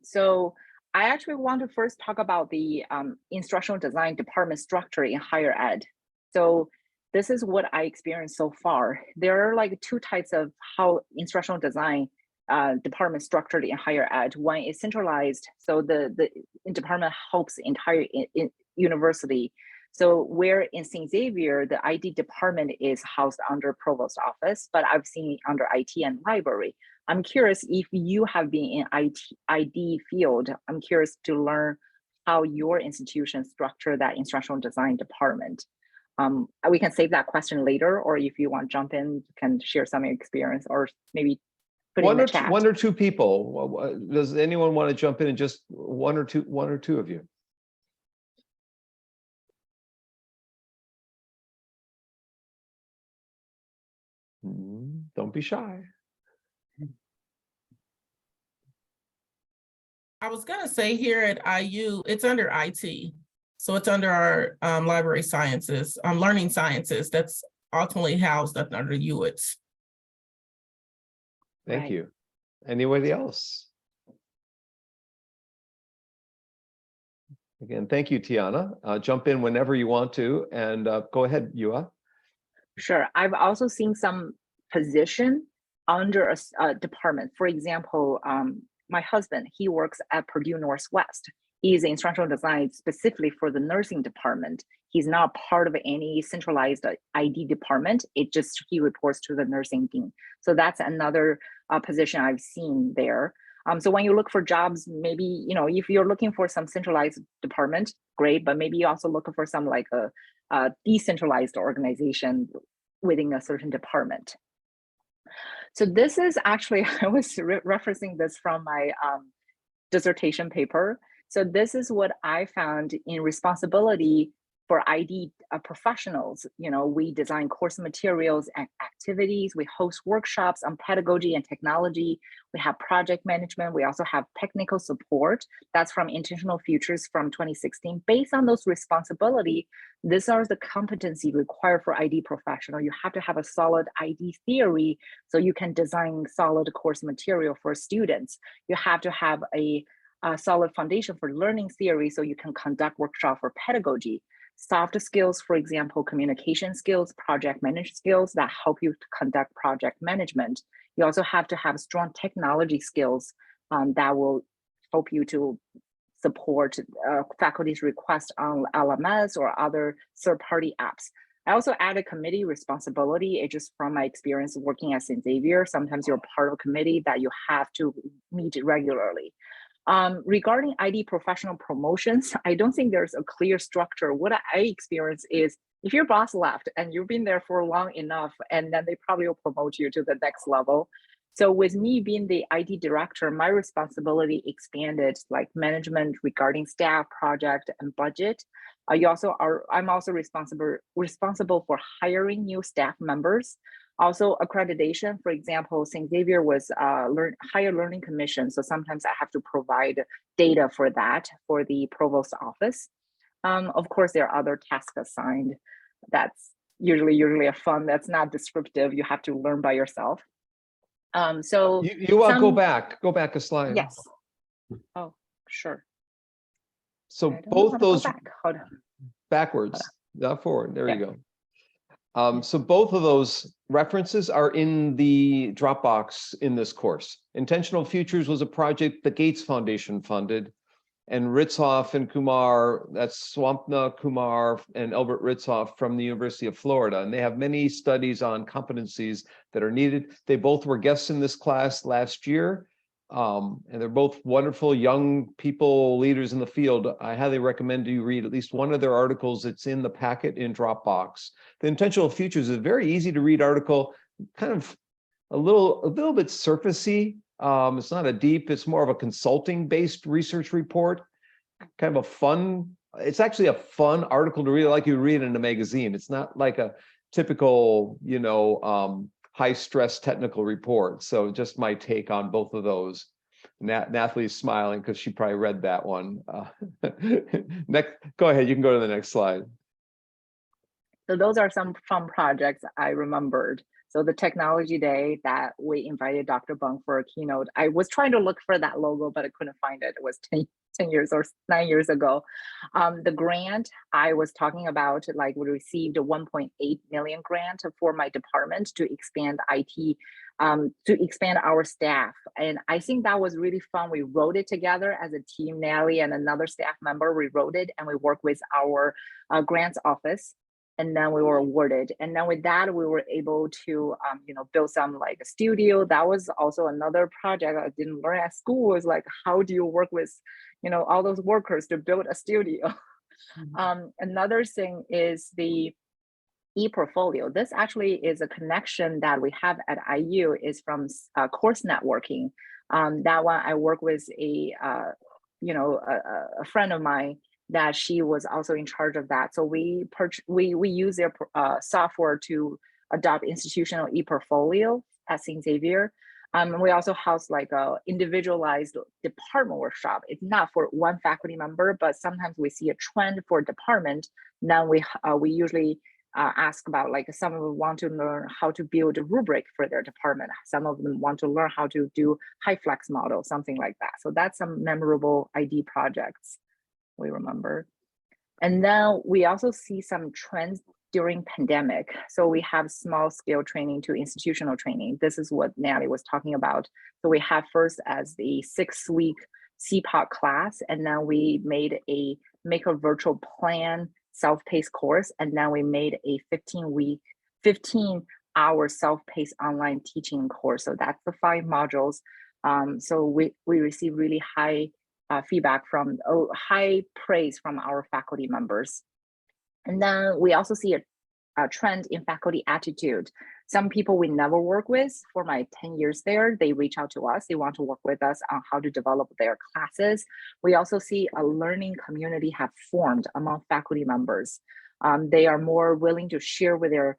So I actually want to first talk about the instructional design department structure in higher ed. So this is what I experienced so far. There are like two types of how instructional design department structured in higher ed. One is centralized, so the department helps the entire university. So where in St. Xavier, the ID department is housed under provost office, but I've seen under IT and library. I'm curious if you have been in ID field. I'm curious to learn how your institution structure that instructional design department. We can save that question later, or if you want to jump in, you can share some experience, or maybe put it in the chat. One or two people. Does anyone want to jump in, and just one or two of you? Don't be shy. I was gonna say here at IU, it's under IT. So it's under our library sciences, learning sciences. That's ultimately housed up under UITS. Thank Right. you. Anybody else? Again, thank you, Tiana. Jump in whenever you want to, and go ahead, Yua. Sure. I've also seen some position under a department. For example, my husband, he works at Purdue Northwest. He's an instructional design specifically for the nursing department. He's not part of any centralized ID department. It just, he reports to the nursing dean. So that's another position I've seen there. So when you look for jobs, maybe, you know, if you're looking for some centralized department, great, but maybe you also looking for some like a decentralized organization within a certain department. So this is actually, I was referencing this from my dissertation paper. So this is what I found in responsibility for ID professionals. You know, we design course materials and activities. We host workshops on pedagogy and technology. We have project management. We also have technical support. That's from Intentional Futures from 2016. Based on those responsibility, these are the competency required for ID professional. You have to have a solid ID theory so you can design solid course material for students. You have to have a solid foundation for learning theory so you can conduct workshop for pedagogy. Soft skills, for example, communication skills, project management skills that help you to conduct project management. You also have to have strong technology skills that will help you to support faculty's request on LMS or other third-party apps. I also added committee responsibility. It's just from my experience working at St. Xavier. Sometimes you're part of a committee that you have to meet regularly. Regarding ID professional promotions, I don't think there's a clear structure. What I experience is if your boss left and you've been there for long enough, and then they probably will promote you to the next level. So with me being the ID director, my responsibility expanded like management regarding staff, project, and budget. I'm also responsible for hiring new staff members. Also accreditation, for example, St. Xavier was higher learning commission. So sometimes I have to provide data for that for the provost office. Of course, there are other tasks assigned. That's usually a fun, that's not descriptive. You have to learn by yourself. So You want to go back a slide. Yes. Oh, sure. So I don't know how both to go those back. Hold on. backwards, not forward. There you Yeah. go. So both of those references are in the Dropbox in this course. Intentional Futures was a project the Gates Foundation funded, and Ritzoff and Kumar, that's Swampna Kumar and Albert Ritzoff from the University of Florida. And they have many studies on competencies that are needed. They both were guests in this class last year. And they're both wonderful young people, leaders in the field. I highly recommend you read at least one of their articles. It's in the packet in Dropbox. The Intentional Futures is a very easy to read article, kind of a little bit surfacey. It's not a deep, it's more of a consulting based research report. Kind of a fun, it's actually a fun article to read, like you read in a magazine. It's not like a typical, high stress technical report. So just my take on both of those. Nathaly's smiling because she probably read that one. Next, go ahead, you can go to the next slide. So those are some fun projects I remembered. So the technology day that we invited Dr. Bonk for a keynote, I was trying to look for that logo, but I couldn't find it. It was 10 years or 9 years ago. The grant I was talking about, like we received a 1.8 million grant for my department to expand IT, to expand our staff. And I think that was really fun. We wrote it together as a team, Nathaly and another staff member, we wrote it and we worked with our grants office. And then we were awarded. And then with that, we were able to, build some like a studio. That was also another project I didn't learn at school, was like, how do you work with, all those workers to build a studio? Another thing is the e-portfolio. This actually is a connection that we have at IU, is from course networking. That one I work with a friend of mine that she was also in charge of that. So we use their software to adopt institutional e-portfolio at St. Xavier. And we also house like a individualized department workshop. It's not for one faculty member, but sometimes we see a trend for department. Then we usually ask about, like, some of them want to learn how to build a rubric for their department. Some of them want to learn how to do high flex model, something like that. So that's some memorable ID projects we remember. And then we also see some trends during pandemic. So we have small scale training to institutional training. This is what Nathaly was talking about. So we have first as the 6-week CPOC class, and then we made a make a virtual plan self-paced course, and then we made a 15-hour self-paced online teaching course. So that's the 5 modules. So we receive really high feedback from high praise from our faculty members. And then we also see a trend in faculty attitude. Some people we never work with, for my 10 years there, they reach out to us. They want to work with us on how to develop their classes. We also see a learning community have formed among faculty members. They are more willing to share with their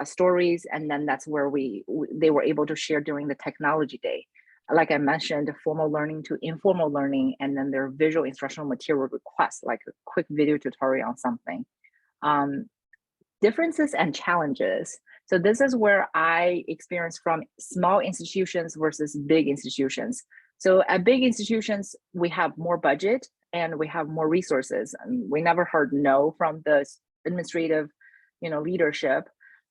stories, and then that's where they were able to share during the technology day. Like I mentioned, formal learning to informal learning, and then their visual instructional material requests, like a quick video tutorial on something. Differences and challenges. So this is where I experience from small institutions versus big institutions. So at big institutions, we have more budget and we have more resources. And we never heard no from the administrative, leadership.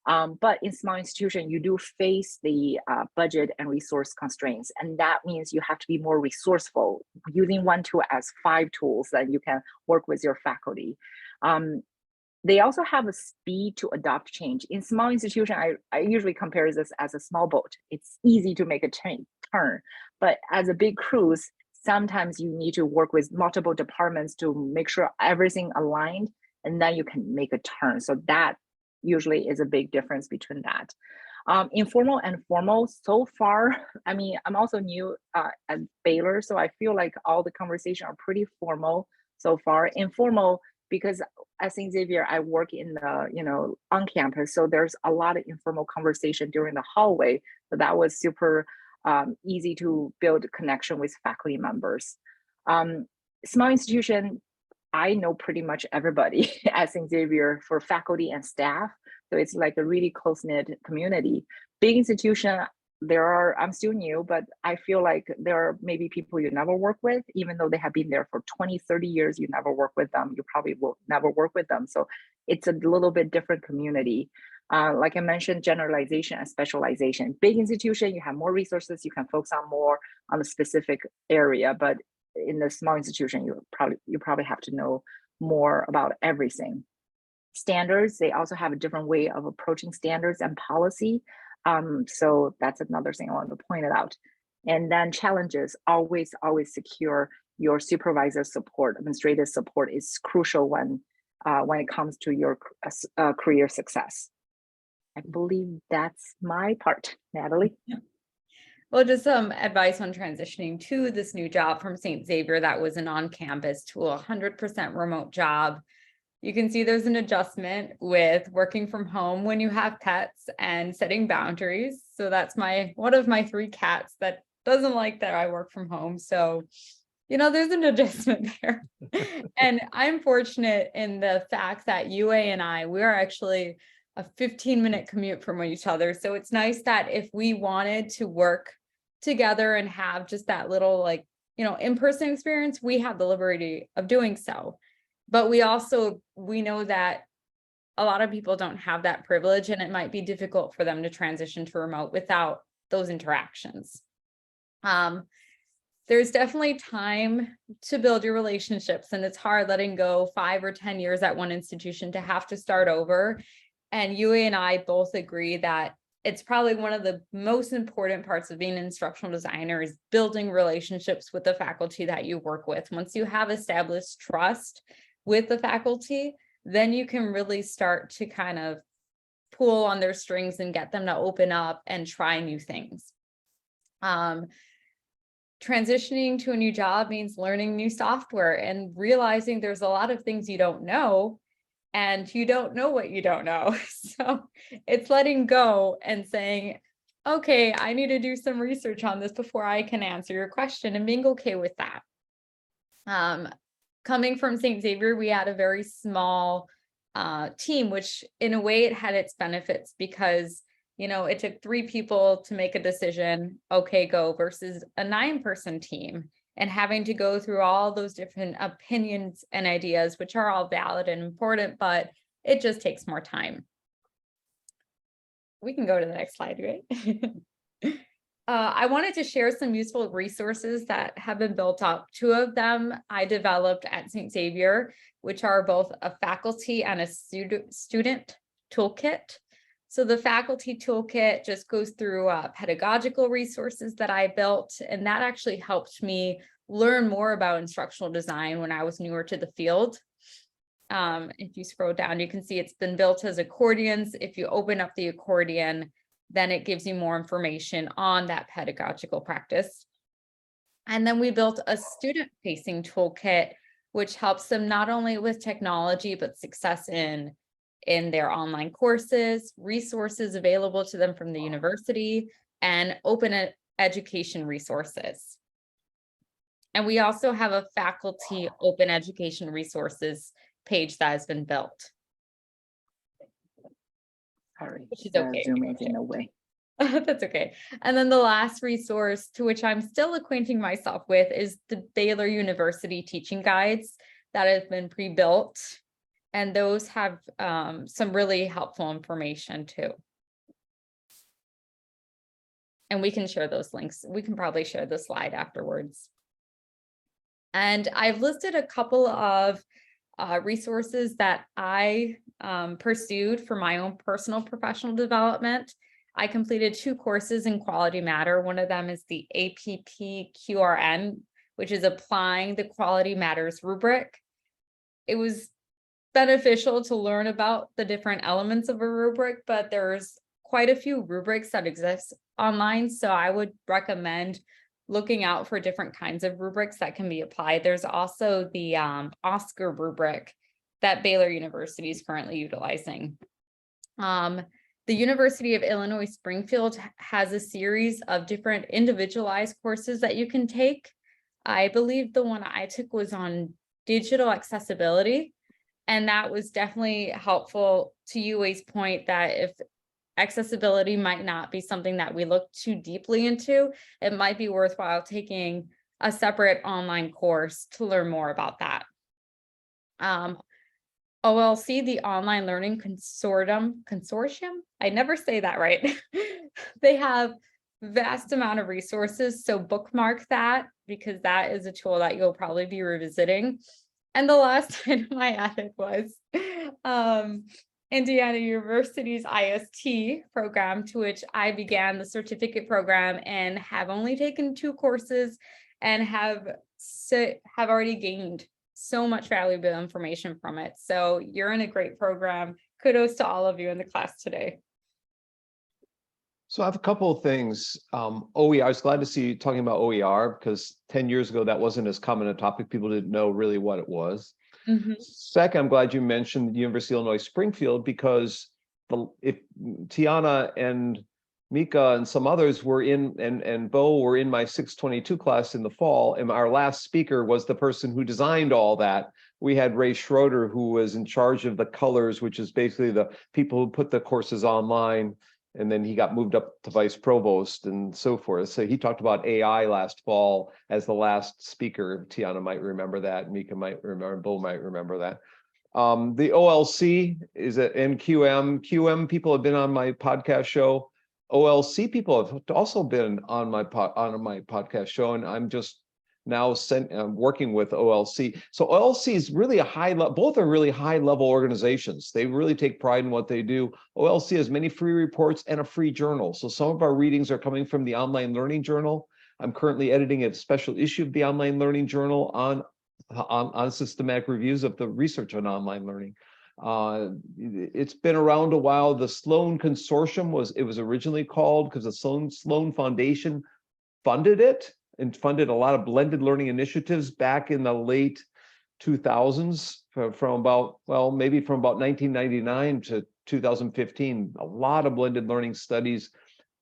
But in small institution, you do face the budget and resource constraints. And that means you have to be more resourceful, using one tool as 5 tools that you can work with your faculty. They also have a speed to adopt change. In small institution, I usually compare this as a small boat. It's easy to make a turn, but as a big cruise, sometimes you need to work with multiple departments to make sure everything aligned, and then you can make a turn. So that usually is a big difference between that. Informal and formal, so far, I mean, I'm also new at Baylor, so I feel like all the conversation are pretty formal so far. Informal, because at St. Xavier, I work in the, on campus. So there's a lot of informal conversation during the hallway. So that was super easy to build a connection with faculty members. Small institution, I know pretty much everybody at St. Xavier for faculty and staff. So it's like a really close-knit community. Big institution, I'm still new, but I feel like there are maybe people you never work with, even though they have been there for 20, 30 years, you never work with them. You probably will never work with them. So it's a little bit different community. Like I mentioned, generalization and specialization. Big institution, you have more resources, you can focus on more on a specific area, but in the small institution, you probably have to know more about everything. Standards, they also have a different way of approaching standards and policy. So that's another thing I want to point it out. And then challenges, always secure your supervisor support. Administrative support is crucial when it comes to your career success. I believe that's my part, Nathaly. Yeah. Well, just some advice on transitioning to this new job from St. Xavier that was an on-campus to a 100% remote job. You can see there's an adjustment with working from home when you have pets and setting boundaries. So that's one of my 3 cats that doesn't like that I work from home. So, there's an adjustment there. And I'm fortunate in the fact that UA and we are actually a 15-minute commute from each other. So it's nice that if we wanted to work together and have just that little in-person experience, we have the liberty of doing so. But we know that a lot of people don't have that privilege, and it might be difficult for them to transition to remote without those interactions. There's definitely time to build your relationships, and it's hard letting go 5 or 10 years at one institution to have to start over. And UA and I both agree that it's probably one of the most important parts of being an instructional designer is building relationships with the faculty that you work with. Once you have established trust with the faculty, then you can really start to kind of pull on their strings and get them to open up and try new things. Transitioning to a new job means learning new software and realizing there's a lot of things you don't know, and you don't know what you don't know. So it's letting go and saying, okay, I need to do some research on this before I can answer your question, and being okay with that. Coming from St. Xavier, we had a very small team, which in a way it had its benefits because, you know, it took 3 people to make a decision, okay, go, versus a 9-person team, and having to go through all those different opinions and ideas, which are all valid and important, but it just takes more time. We can go to the next slide, right? I wanted to share some useful resources that have been built up. 2 of them I developed at St. Xavier, which are both a faculty and a student toolkit. So the faculty toolkit just goes through pedagogical resources that I built, and that actually helped me learn more about instructional design when I was newer to the field. If you scroll down, you can see it's been built as accordions. If you open up the accordion, then it gives you more information on that pedagogical practice. And then we built a student-facing toolkit, which helps them not only with technology, but success in their online courses, resources available to them from the university, and open education resources. And we also have a faculty open education resources page that has been built. Sorry, Which is okay. Zoom is in the way. That's okay. And then the last resource, to which I'm still acquainting myself with, is the Baylor University teaching guides that have been pre-built. And those have some really helpful information too. And we can share those links. We can probably share the slide afterwards. And I've listed a couple of resources that I pursued for my own personal professional development. I completed 2 courses in Quality Matter. One of them is the APPQRN, which is applying the Quality Matters rubric. It was beneficial to learn about the different elements of a rubric, but there's quite a few rubrics that exist online. So I would recommend looking out for different kinds of rubrics that can be applied. There's also the Oscar rubric that Baylor University is currently utilizing. The University of Illinois Springfield has a series of different individualized courses that you can take. I believe the one I took was on digital accessibility, and that was definitely helpful to UA's point that if accessibility might not be something that we look too deeply into, it might be worthwhile taking a separate online course to learn more about that. OLC, the Online Learning Consortium, I never say that right. They have vast amount of resources, so bookmark that because that is a tool that you'll probably be revisiting. And the last item I added was Indiana University's IST program, to which I began the certificate program and have only taken 2 courses and have already gained so much valuable information from it. So you're in a great program. Kudos to all of you in the class today. So I have a couple of things. OER, I was glad to see you talking about OER because 10 years ago, that wasn't as common a topic. People didn't know really what it was. Mm-hmm. Second, I'm glad you mentioned the University of Illinois Springfield because if Tiana and Mika and some others were in, and Bo were in my 622 class in the fall, and our last speaker was the person who designed all that. We had Ray Schroeder, who was in charge of the colors, which is basically the people who put the courses online. And then he got moved up to vice provost and so forth. So he talked about AI last fall as the last speaker. Tiana might remember that. Mika might remember, Bo might remember that. The OLC is at NQM. QM people have been on my podcast show. OLC people have also been on my podcast show, and I'm just now working with OLC. So OLC is really a high level, both are really high level organizations. They really take pride in what they do. OLC has many free reports and a free journal. So some of our readings are coming from the Online Learning Journal. I'm currently editing a special issue of the Online Learning Journal on systematic reviews of the research on online learning. It's been around a while. The Sloan Consortium was originally called because the Sloan Foundation funded it and funded a lot of blended learning initiatives back in the late 2000s from about 1999 to 2015. A lot of blended learning studies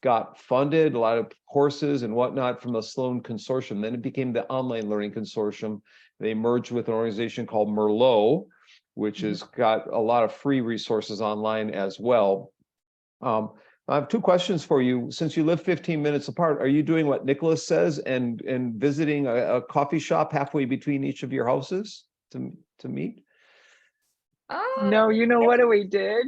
got funded, a lot of courses and whatnot from the Sloan Consortium. Then it became the Online Learning Consortium. They merged with an organization called Merlot, which has got a lot of free resources online as well. I have two questions for you. Since you live 15 minutes apart, are you doing what Nicholas says and visiting a coffee shop halfway between each of your houses to meet? No, you know what we did?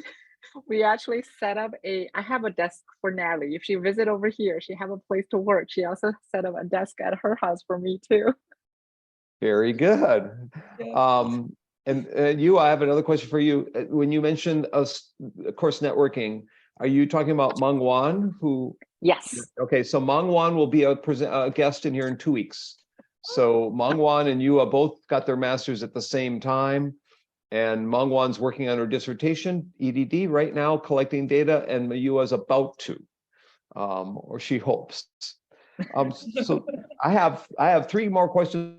We actually set up I have a desk for Nathaly. If she visit over here, she have a place to work. She also set up a desk at her house for me too. Very good. And you, I have another question for you. When you mentioned course networking, are you talking about Meng Wan, who? Yes. Okay, so Meng Wan will be a guest in here in 2 weeks. So Meng Wan and you both got their masters at the same time. And Meng Wan's working on her dissertation, EDD, right now, collecting data, and Mayua is about to, or she hopes. So I have 3 more questions,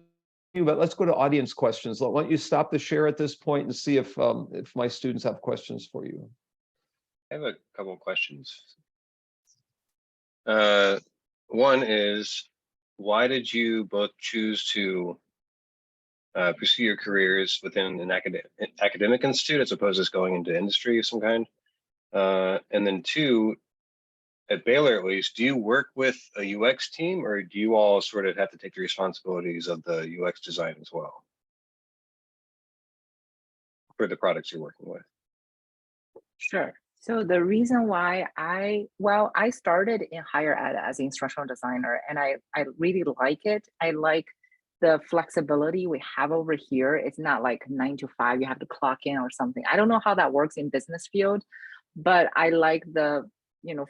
but let's go to audience questions. Why don't you stop the share at this point and see if my students have questions for you. I have a couple of questions. One is, why did you both choose to pursue your careers within an academic institute as opposed to just going into industry of some kind? And then 2, at Baylor at least, do you work with a UX team, or do you all sort of have to take the responsibilities of the UX design as well for the products you're working with? Sure. So the reason why I started in higher ed as an instructional designer, and I really like it. I like the flexibility we have over here. It's not like 9 to 5, you have to clock in or something. I don't know how that works in business field, but I like the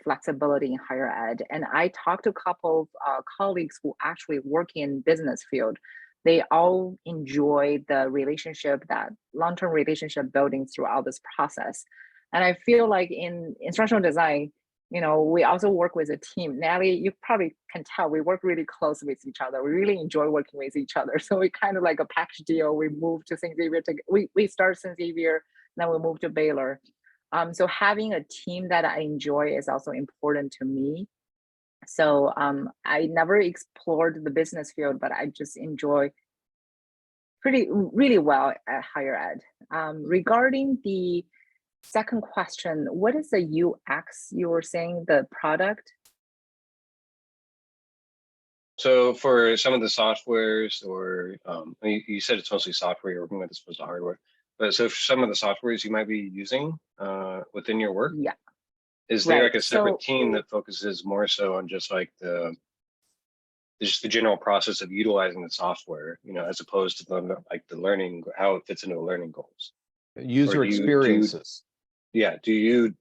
flexibility in higher ed. And I talked to a couple of colleagues who actually work in business field. They all enjoy the relationship, that long-term relationship building throughout this process. And I feel like in instructional design, we also work with a team. Nathaly, you probably can tell we work really close with each other. We really enjoy working with each other. So we kind of like a package deal. We moved to St. Xavier. We start St. Xavier, then we moved to Baylor. So having a team that I enjoy is also important to me. So I never explored the business field, but I just enjoy really well at higher ed. Regarding the second question, what is the UX you were saying, the product? So for some of the softwares, or you said it's mostly software you're working with as opposed to hardware, but so for some of the softwares you might be using within your work, Yeah. is there like a separate team that focuses more so on just like the general process of utilizing the software, as opposed to the learning, how it fits into the learning goals? User experiences. Do you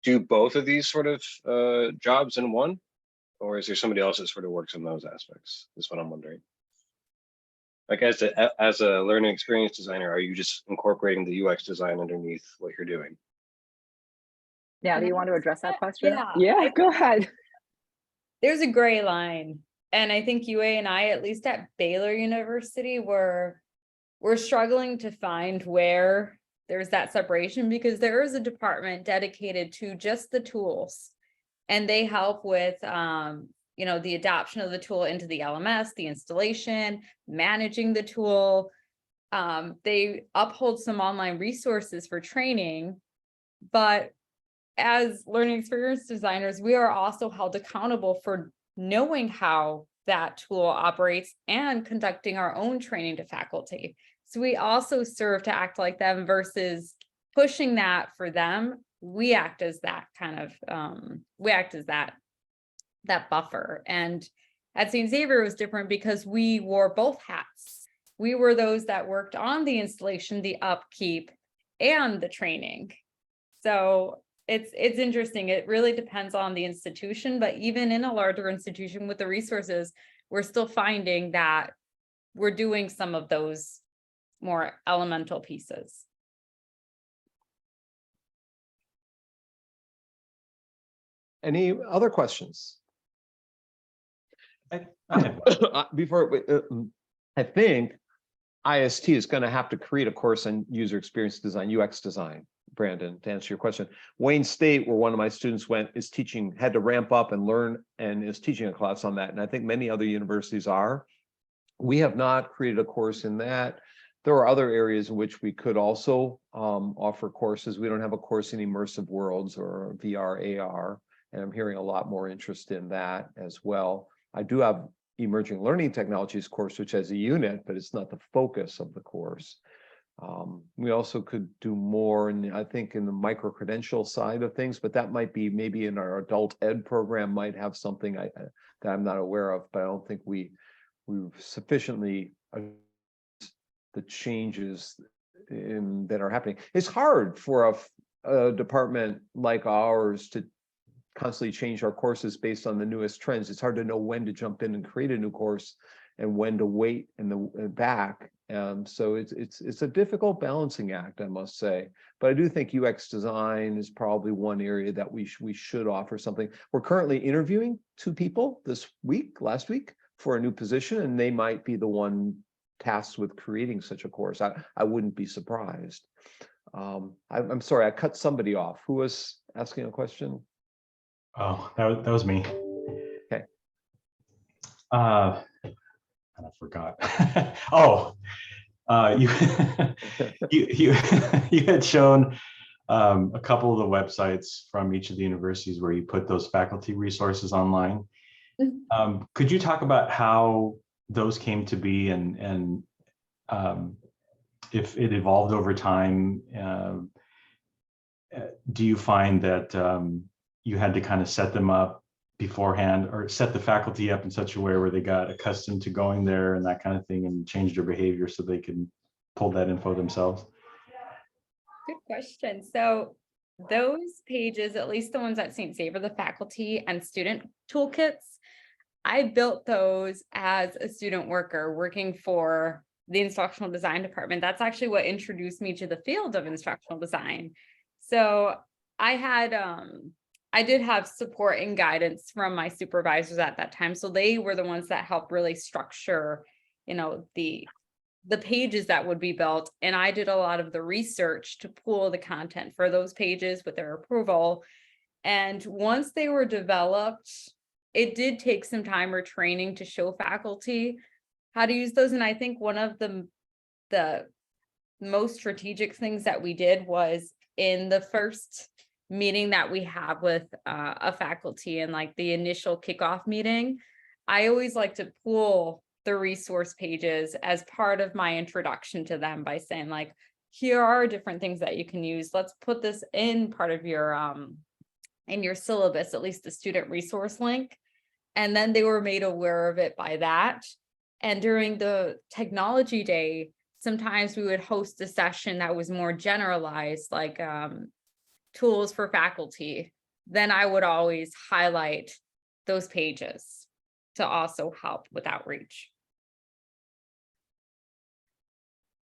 do both of these sort of jobs in one, or is there somebody else that sort of works in those aspects? Is what I'm wondering. Like as a learning experience designer, are you just incorporating the UX design underneath what you're doing? Yeah, do you want to address that question? Yeah, go ahead. There's a gray line. And I think UA and I, at least at Baylor University, we're struggling to find where there's that separation, because there is a department dedicated to just the tools, and they help with the adoption of the tool into the LMS, the installation, managing the tool. They uphold some online resources for training, but as learning experience designers, we are also held accountable for knowing how that tool operates and conducting our own training to faculty. So we also serve to act like them versus pushing that for them. We act as that kind of, that buffer. And at St. Xavier it was different because we wore both hats. We were those that worked on the installation, the upkeep, and the training. So it's interesting. It really depends on the institution, but even in a larger institution with the resources, we're still finding that we're doing some of those more elemental pieces. Any other questions? Before I think IST is going to have to create a course on user experience design, UX design. Brandon, to answer your question. Wayne State, where one of my students went, is teaching, had to ramp up and learn, and is teaching a class on that. And I think many other universities are. We have not created a course in that. There are other areas in which we could also offer courses. We don't have a course in immersive worlds or VR, AR, and I'm hearing a lot more interest in that as well. I do have emerging learning technologies course, which has a unit, but it's not the focus of the course. We also could do more, and I think in the micro-credential side of things, but that might be maybe in our adult ed program might have something that I'm not aware of, but I don't think we've sufficiently the changes that are happening. It's hard for a department like ours to constantly change our courses based on the newest trends. It's hard to know when to jump in and create a new course and when to wait and back. So it's a difficult balancing act, I must say. But I do think UX design is probably one area that we should offer something. We're currently interviewing 2 people last week for a new position, and they might be the one tasked with creating such a course. I wouldn't be surprised. I'm sorry, I cut somebody off. Who was asking a question? Oh, that was me. Okay. And I forgot. Oh, you you had shown a couple of the websites from each of the universities where you put those faculty resources online. Could you talk about how those came to be and if it evolved over time? Do you find that you had to kind of set them up beforehand or set the faculty up in such a way where they got accustomed to going there and that kind of thing and change their behavior so they can pull that info themselves? Good question. So those pages, at least the ones at St. Xavier, the faculty and student toolkits, I built those as a student worker working for the instructional design department. That's actually what introduced me to the field of instructional design. So I did have support and guidance from my supervisors at that time. So they were the ones that helped really structure, the pages that would be built. And I did a lot of the research to pull the content for those pages with their approval. And once they were developed, it did take some time or training to show faculty how to use those. And I think one of the most strategic things that we did was in the first meeting that we have with a faculty and like the initial kickoff meeting, I always like to pull the resource pages as part of my introduction to them by saying like, here are different things that you can use. Let's put this in part of your in your syllabus, at least the student resource link. And then they were made aware of it by that. And during the technology day, sometimes we would host a session that was more generalized, like tools for faculty. Then I would always highlight those pages to also help with outreach.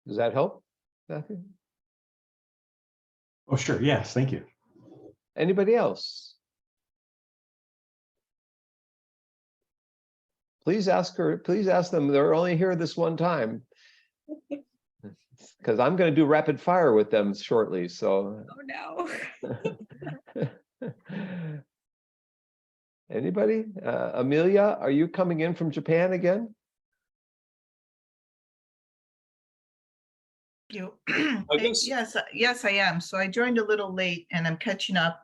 Does that help, Matthew? Oh, sure. Yes. Thank you. Anybody else? Please ask them. They're only here this one time. Because I'm going to do rapid fire with them shortly. So. Oh no. Anybody? Amelia, are you coming in from Japan again? Yes, I am. So I joined a little late and I'm catching up.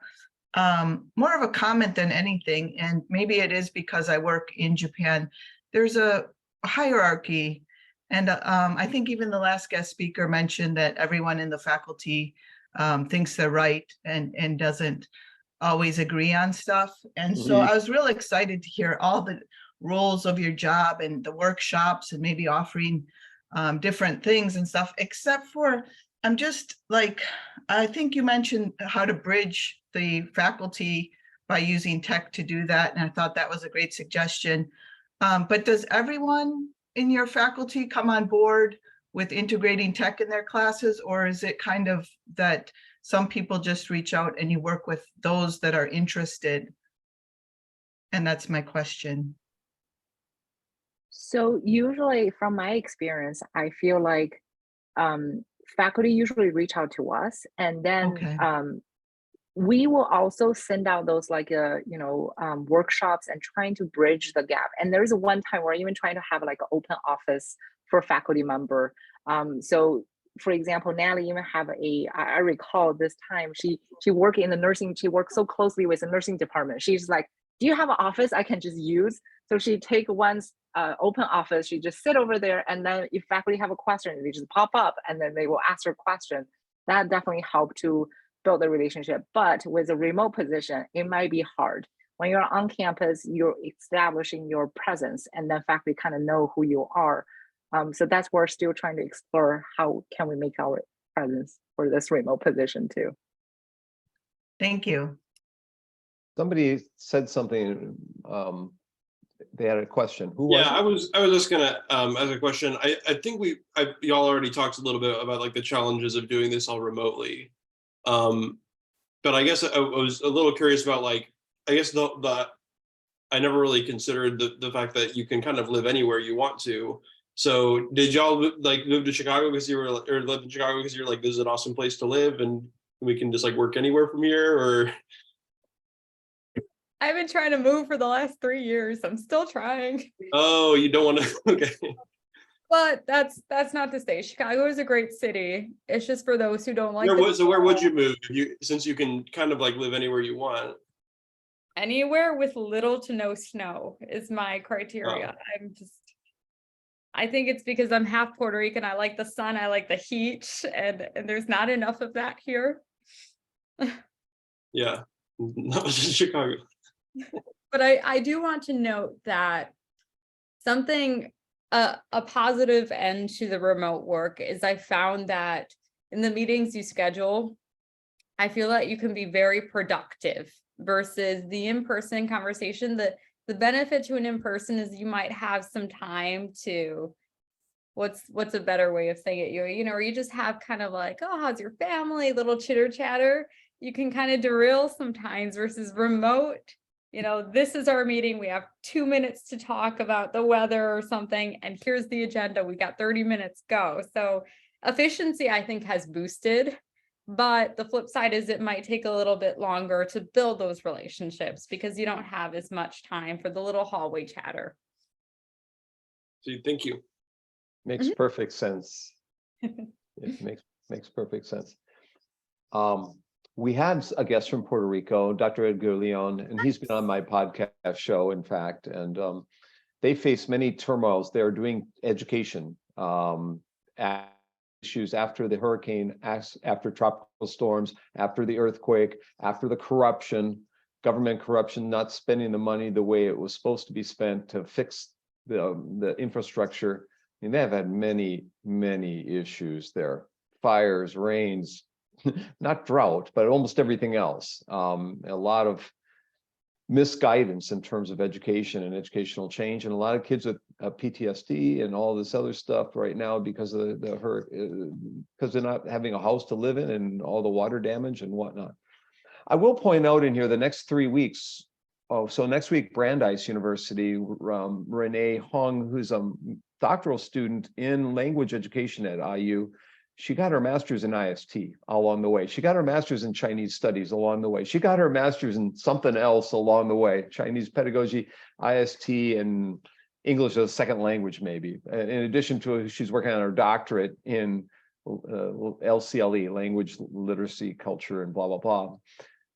More of a comment than anything, and maybe it is because I work in Japan. There's a hierarchy, and I think even the last guest speaker mentioned that everyone in the faculty thinks they're right and doesn't always agree on stuff. And so I was real excited to hear all the roles of your job and the workshops and maybe offering different things and stuff, except for I'm just like, I think you mentioned how to bridge the faculty by using tech to do that. And I thought that was a great suggestion. But does everyone in your faculty come on board with integrating tech in their classes, or is it kind of that some people just reach out and you work with those that are interested? And that's my question. So usually from my experience, I feel like faculty usually reach out to us, and then Okay. we will also send out those workshops and trying to bridge the gap. And there's one time we're even trying to have like an open office for faculty member. So for example, Nathaly even have I recall this time she worked in the nursing, she worked so closely with the nursing department. She's like, do you have an office I can just use? So she take one open office, she just sit over there, and then if faculty have a question, they just pop up and then they will ask her question. That definitely helped to build the relationship. But with a remote position, it might be hard. When you're on campus, you're establishing your presence, and then faculty kind of know who you are. So that's where we're still trying to explore how can we make our presence for this remote position too. Thank you. Mm-hmm. Somebody said something, they had a question. Who was Yeah, I was just gonna ask a question. I think y'all already talked a little bit about like the challenges of doing this all remotely. But I guess I was a little curious about like, I guess I never really considered the fact that you can kind of live anywhere you want to. So did y'all like move to Chicago because you were, or live in Chicago because you're like, this is an awesome place to live and we can just like work anywhere from here, or? I've been trying to move for the last 3 years. I'm still trying. Oh, you don't want to, okay. But that's not to say Chicago is a great city. It's just for those who don't like So where would you move since you can kind of like live anywhere you want? Anywhere with little to no snow is my criteria. Oh. I think it's because I'm half Puerto Rican. I like the sun, I like the heat, and there's not enough of that here. Yeah, not just Chicago. But I do want to note that something, a positive end to the remote work is I found that in the meetings you schedule, I feel that you can be very productive versus the in-person conversation. The benefit to an in-person is you might have some time to, what's a better way of saying it? You know, or you just have kind of like, oh, how's your family? Little chitter chatter. You can kind of derail sometimes versus remote. You know, this is our meeting. We have 2 minutes to talk about the weather or something. And here's the agenda. We got 30 minutes, go. So efficiency, I think, has boosted. But the flip side is it might take a little bit longer to build those relationships because you don't have as much time for the little hallway chatter. Thank you. Makes perfect sense. It makes perfect sense. We had a guest from Puerto Rico, Dr. Edgar Leon, and he's been on my podcast show, in fact, and they face many turmoils. They're doing education issues after the hurricane, after tropical storms, after the earthquake, after the corruption, government corruption, not spending the money the way it was supposed to be spent to fix the infrastructure. I mean, they have had many issues there. Fires, rains, not drought, but almost everything else. A lot of misguidance in terms of education and educational change, and a lot of kids with PTSD and all this other stuff right now because of the hurt, because they're not having a house to live in and all the water damage and whatnot. I will point out in here the next 3 weeks. So next week, Brandeis University, Renee Hong, who's a doctoral student in language education at IU, she got her master's in IST along the way. She got her master's in Chinese studies along the way. She got her master's in something else along the way, Chinese pedagogy, IST, and English as a second language, maybe. In addition to, she's working on her doctorate in LCLE, language, literacy, culture, and blah, blah,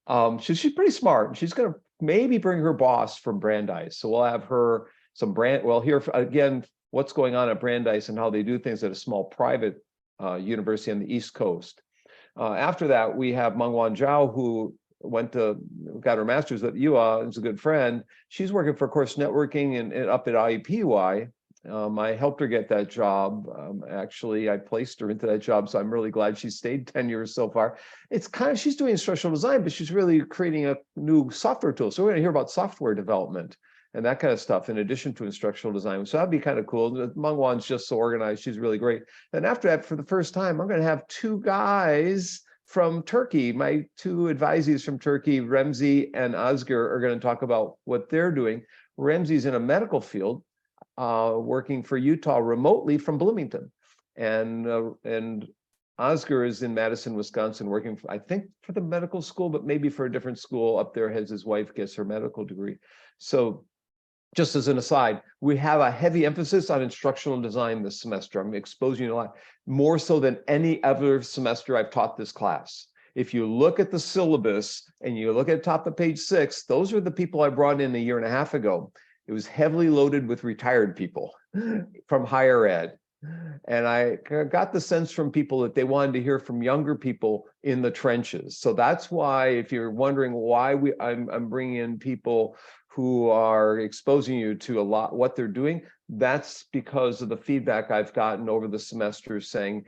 blah. She's pretty smart. She's going to maybe bring her boss from Brandeis. So we'll have her hear again what's going on at Brandeis and how they do things at a small private university on the East Coast. After that, we have Mengwan Zhao, who got her master's at UA, is a good friend. She's working for course networking and up at IUPUI. I helped her get that job. Actually, I placed her into that job, so I'm really glad she stayed 10 years so far. It's she's doing instructional design, but she's really creating a new software tool. So we're gonna hear about software development and that kind of stuff in addition to instructional design. So that'd be kind of cool. Mengwan's just so organized. She's really great. And after that, for the first time, I'm going to have 2 guys from Turkey. My 2 advisees from Turkey, Remzi and Özgür, are going to talk about what they're doing. Remzi's in a medical field, working for Utah remotely from Bloomington. And Oscar is in Madison, Wisconsin, working, I think, for the medical school, but maybe for a different school up there as his wife gets her medical degree. So just as an aside, we have a heavy emphasis on instructional design this semester. I'm exposing you to a lot, more so than any other semester I've taught this class. If you look at the syllabus and you look at top of page 6, those are the people I brought in a year and a half ago. It was heavily loaded with retired people from higher ed. And I got the sense from people that they wanted to hear from younger people in the trenches. So that's why, if you're wondering why I'm bringing in people who are exposing you to a lot what they're doing, that's because of the feedback I've gotten over the semester saying,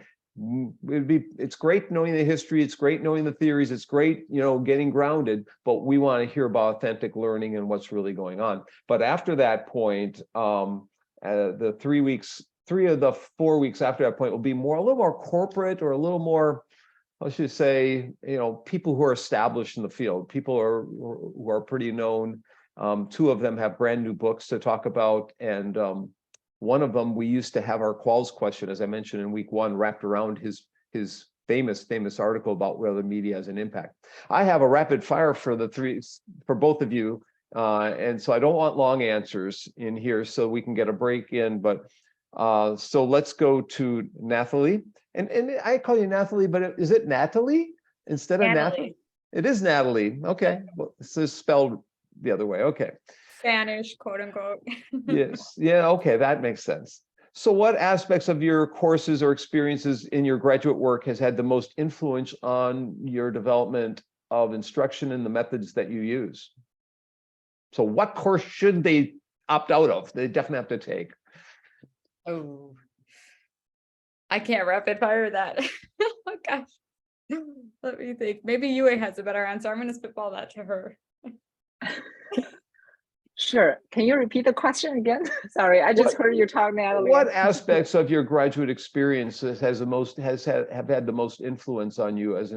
it's great knowing the history, it's great knowing the theories, it's great, getting grounded, but we want to hear about authentic learning and what's really going on. But after that point, the 3 of the 4 weeks after that point will be a little more corporate, or a little more, I should say, people who are established in the field, people who are pretty known. 2 of them have brand new books to talk about, and one of them, we used to have our quals question, as I mentioned in week 1, wrapped around his famous article about whether media has an impact. I have a rapid fire for both of you, and so I don't want long answers in here, so we can get a break in. But so let's go to Nathaly, and I call you Nathaly, but is it Nathaly instead of Nathaly? It is Nathaly. Okay, well, this is spelled the other way. Okay. Spanish, quote unquote. Yes. Yeah. Okay. That makes sense. So what aspects of your courses or experiences in your graduate work has had the most influence on your development of instruction and the methods that you use? So what course should they opt out of? They definitely have to take. Oh, I can't rapid fire that. Oh gosh. Let me think. Maybe Yue has a better answer. I'm going to spitball that to her. Sure. Can you repeat the question again? Sorry, I just heard you talk, Nathaly. What aspects of your graduate experiences have had the most influence on you as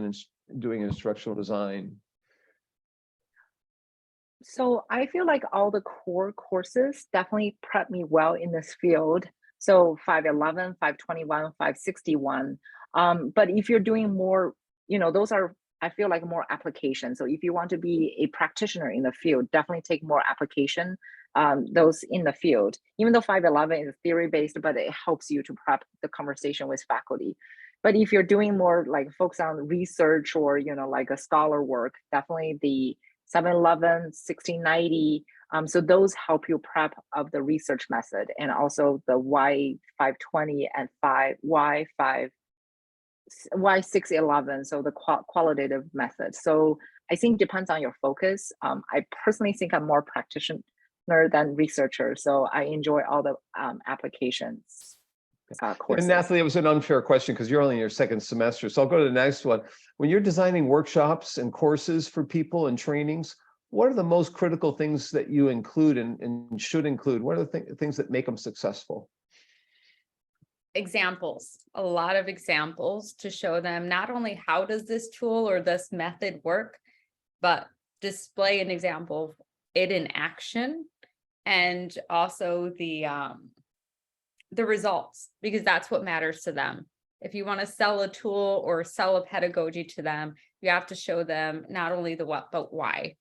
doing instructional design? So I feel like all the core courses definitely prep me well in this field. So 511, 521, 561. But if you're doing more, those are, I feel like, more application. So if you want to be a practitioner in the field, definitely take more application, those in the field. Even though 511 is theory-based, but it helps you to prep the conversation with faculty. But if you're doing more like focus on research or, like a scholar work, definitely the 711, 1690. So those help you prep of the research method, and also the Y520 and Y611, so the qualitative method. So I think it depends on your focus. I personally think I'm more practitioner than researcher, so I enjoy all the applications courses. And Nathaly, it was an unfair question because you're only in your 2nd semester. So I'll go to the next one. When you're designing workshops and courses for people and trainings, what are the most critical things that you include and should include? What are the things that make them successful? Examples, a lot of examples to show them not only how does this tool or this method work, but display an example of it in action, and also the results, because that's what matters to them. If you want to sell a tool or sell a pedagogy to them, you have to show them not only the what, but why.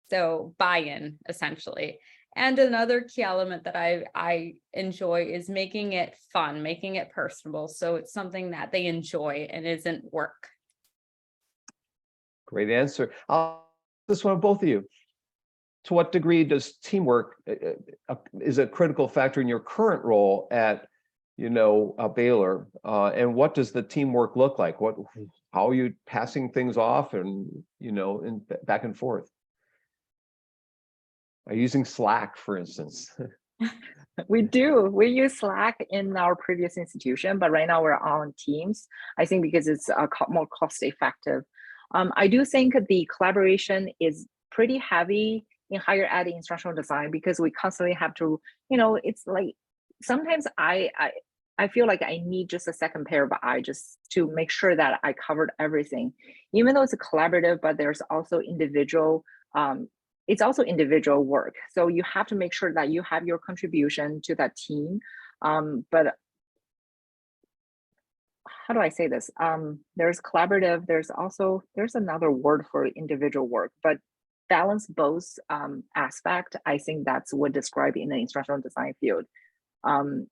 So buy-in, essentially. And another key element that I enjoy is making it fun, making it personable. So it's something that they enjoy and isn't work. Great answer. This one of both of you. To what degree does teamwork is a critical factor in your current role at, Baylor? And what does the teamwork look like? How are you passing things off and, and back and forth? Are you using Slack, for instance? We do. We use Slack in our previous institution, but right now we're on Teams. I think because it's more cost effective. I do think the collaboration is pretty heavy in higher ed instructional design, because we constantly have to, it's like sometimes I feel like I need just a second pair of eyes just to make sure that I covered everything, even though it's a collaborative, but there's also individual. It's also individual work. So you have to make sure that you have your contribution to that team. But how do I say this? There's collaborative, there's another word for individual work, but balance both aspect. I think that's what described in the instructional design field. And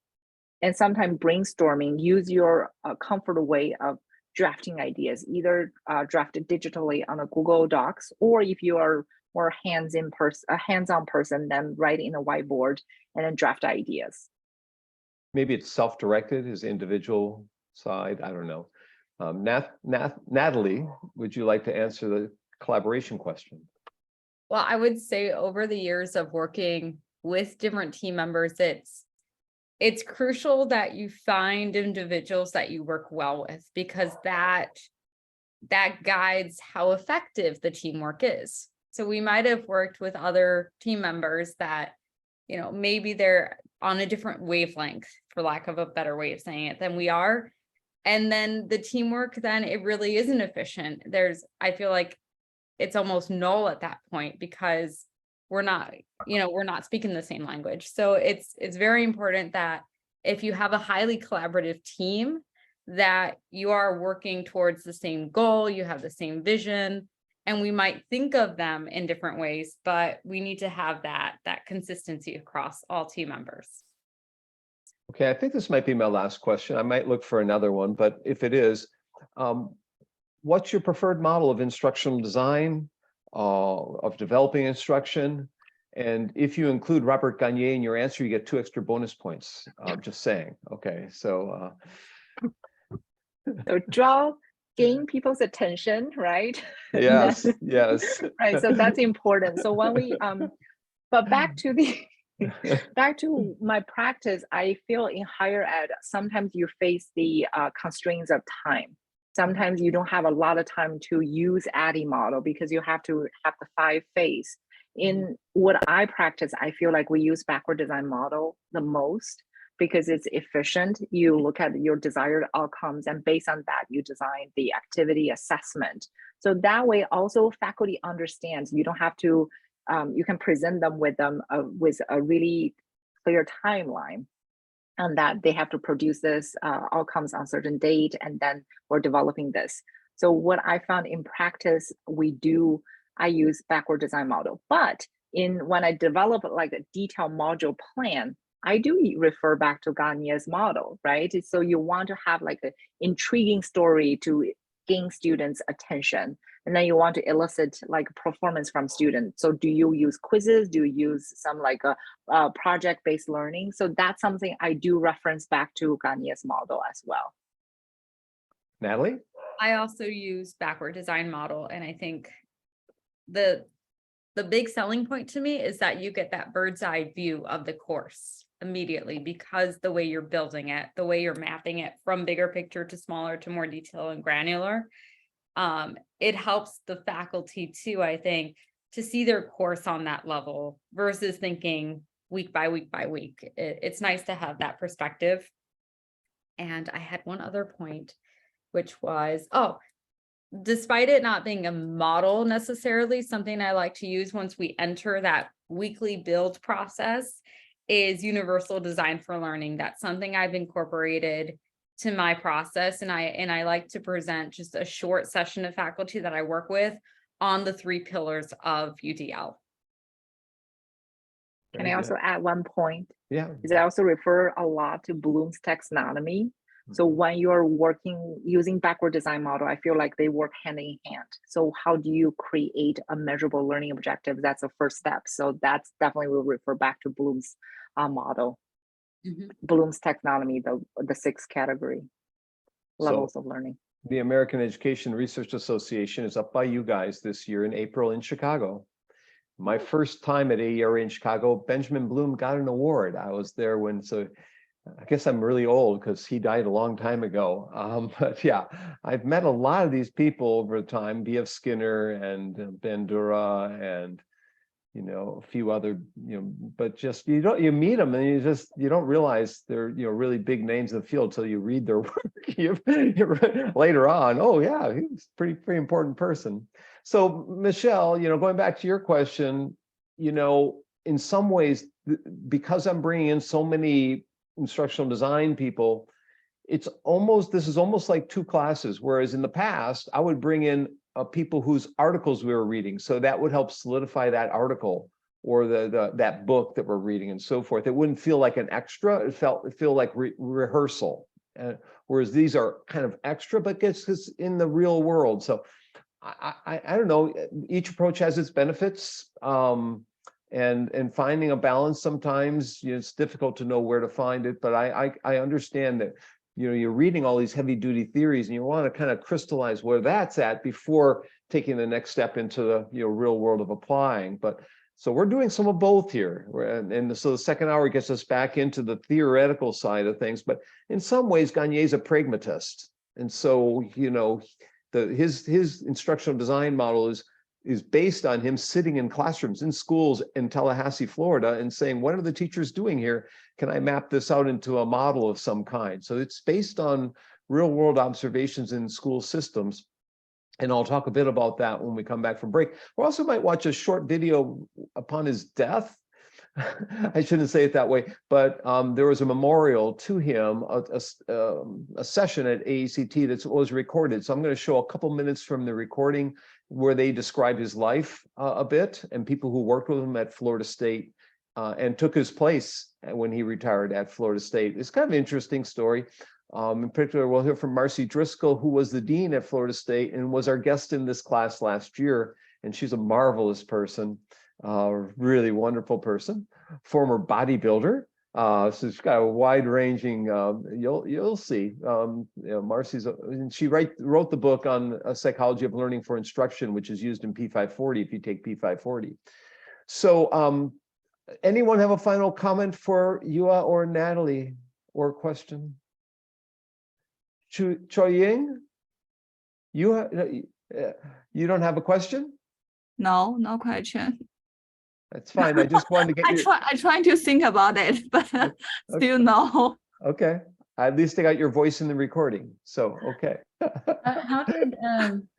sometimes brainstorming, use your comfortable way of drafting ideas, either draft it digitally on a Google Docs, or if you are more hands-on person, then write in a whiteboard and then draft ideas. Maybe it's self-directed, his individual side. I don't know. Nathaly, would you like to answer the collaboration question? Well, I would say over the years of working with different team members, it's crucial that you find individuals that you work well with, because that guides how effective the teamwork is. So we might have worked with other team members that, you know, maybe they're on a different wavelength, for lack of a better way of saying it, than we are. And then the teamwork, then it really isn't efficient. I feel like it's almost null at that point, because we're not speaking the same language. So it's very important that if you have a highly collaborative team, that you are working towards the same goal, you have the same vision, and we might think of them in different ways, but we need to have that consistency across all team members. Okay, I think this might be my last question. I might look for another one, but if it is, what's your preferred model of instructional design, of developing instruction? And if you include Robert Gagne in your answer, you get 2 extra bonus points. Just saying. Okay, so. So gain people's attention, right? Yes, yes. Right, so that's important. So when we, but back to my practice, I feel in higher ed, sometimes you face the constraints of time. Sometimes you don't have a lot of time to use ADDIE model because you have to have the 5 phase. In what I practice, I feel like we use backward design model the most because it's efficient. You look at your desired outcomes, and based on that, you design the activity assessment. So that way also faculty understands you don't have to, you can present them with a really clear timeline, and that they have to produce this outcomes on certain date, and then we're developing this. So what I found in practice, I use backward design model, but when I develop like a detailed module plan, I do refer back to Gagne's model, right? So you want to have like an intriguing story to gain students' attention, and then you want to elicit like performance from students. So do you use quizzes? Do you use some like a project-based learning? So that's something I do reference back to Gagne's model as well. Nathaly? I also use backward design model, and I think the big selling point to me is that you get that bird's eye view of the course immediately, because the way you're building it, the way you're mapping it from bigger picture to smaller to more detailed and granular, it helps the faculty too, I think, to see their course on that level versus thinking week by week by week. It's nice to have that perspective. And I had one other point, which was, despite it not being a model necessarily, something I like to use once we enter that weekly build process is universal design for learning. That's something I've incorporated to my process, and I like to present just a short session of faculty that I work with on the 3 pillars of UDL. Can I also add one point? Yeah. Is I also refer a lot to Bloom's taxonomy. So when you're using backward design model, I feel like they work hand in hand. So how do you create a measurable learning objective? That's the first step. So that's definitely will refer back to Bloom's model. Bloom's taxonomy, the 6 category levels of learning. The American Education Research Association is up by you guys this year in April in Chicago. My first time at AERA in Chicago, Benjamin Bloom got an award. I was there so I guess I'm really old because he died a long time ago. But yeah, I've met a lot of these people over time, B.F. Skinner and Bandura and, a few other, but just you meet them and you don't realize they're, really big names in the field till you read their work later on. Oh yeah, he's pretty important person. So Michelle, going back to your question, in some ways, because I'm bringing in so many instructional design people, this is almost like two classes, whereas in the past, I would bring in people whose articles we were reading. So that would help solidify that article or that book that we're reading and so forth. It wouldn't feel like an extra, it feel like rehearsal. Whereas these are kind of extra, but gets in the real world. So I don't know, each approach has its benefits. And finding a balance sometimes, it's difficult to know where to find it, but I understand that, you're reading all these heavy duty theories and you want to kind of crystallize where that's at before taking the next step into the real world of applying. But so we're doing some of both here. And so the second hour gets us back into the theoretical side of things, but in some ways, Gagne's a pragmatist. And so, his instructional design model is based on him sitting in classrooms in schools in Tallahassee, Florida, and saying, what are the teachers doing here? Can I map this out into a model of some kind? So it's based on real world observations in school systems. And I'll talk a bit about that when we come back from break. We also might watch a short video upon his death. I shouldn't say it that way, but there was a memorial to him, a session at AECT that was recorded. So I'm going to show a couple minutes from the recording where they describe his life a bit, and people who worked with him at Florida State and took his place when he retired at Florida State. It's kind of an interesting story. In particular, we'll hear from Marcy Driscoll, who was the dean at Florida State and was our guest in this class last year. And she's a marvelous person, really wonderful person, former bodybuilder. So she's got a wide-ranging. You'll see. Marcy's. She wrote the book on a psychology of learning for instruction, which is used in P540 if you take P540. So, anyone have a final comment for Yua or Nathaly or question? Choying, you don't have a question? No, no question. That's fine. I just wanted to get I try to think about it, but still no. Okay. At least I got your voice in the recording. So, okay. How did,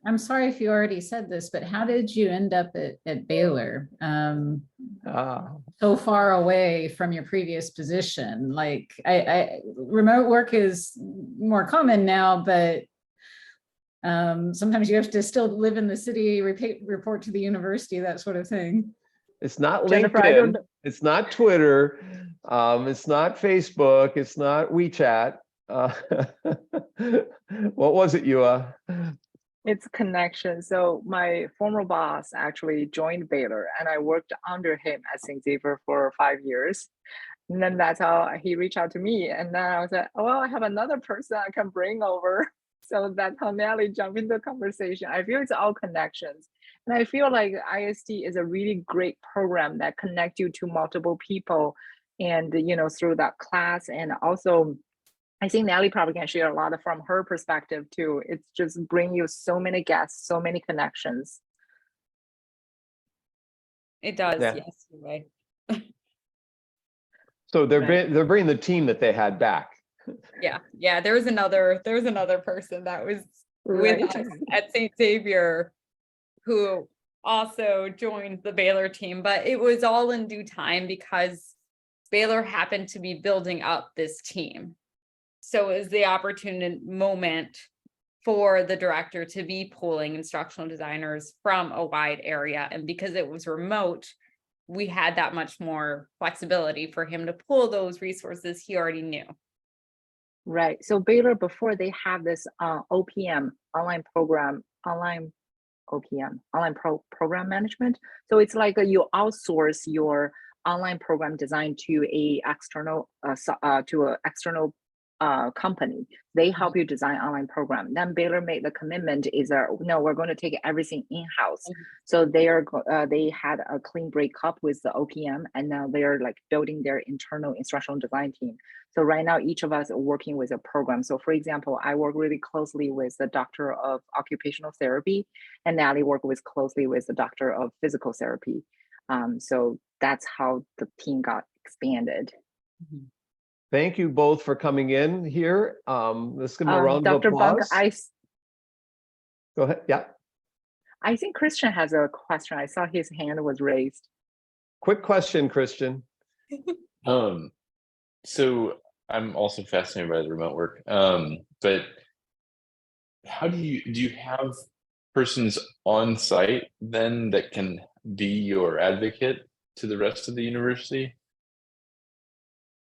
I'm sorry if you already said this, but how did you end up at Baylor? So far away from your previous position? Like remote work is more common now, but sometimes you have to still live in the city, report to the university, that sort of thing. It's not Jennifer, LinkedIn. It's not Twitter. It's not Facebook. It's not WeChat. What was it, Yua? It's connection. So my former boss actually joined Baylor and I worked under him at St. Xavier for 5 years. And then that's how he reached out to me. And then I was like, oh, well, I have another person I can bring over. So that's how Nathaly jumped into the conversation. I feel it's all connections. And I feel like ISD is a really great program that connects you to multiple people and, through that class. And also, I think Nathaly probably can share a lot from her perspective too. It's just bring you so many guests, so many connections. It does, Yeah. yes, you're right. So they're bringing the team that they had back. Yeah. There was another person that was with us at St. Xavier who also joined the Baylor team, but it was all in due time because Baylor happened to be building up this team. So it was the opportune moment for the director to be pulling instructional designers from a wide area. And because it was remote, we had that much more flexibility for him to pull those resources he already knew. Right. So Baylor, before they have this OPM, online program management. So it's like you outsource your online program design to a external company. They help you design online program. Then Baylor made the commitment is no, we're going to take everything in-house. So they had a clean breakup with the OPM, and now they're like building their internal instructional design team. So right now, each of us are working with a program. So for example, I work really closely with the doctor of occupational therapy, and Nathaly worked closely with the doctor of physical therapy. So that's how the team got expanded. Thank you both for coming in here. Let's give them a round Dr. of applause. Bonk, Go ahead. Yeah. I think Christian has a question. I saw his hand was raised. Quick question, Christian. So I'm also fascinated by the remote work. But how do you have persons on site then that can be your advocate to the rest of the university?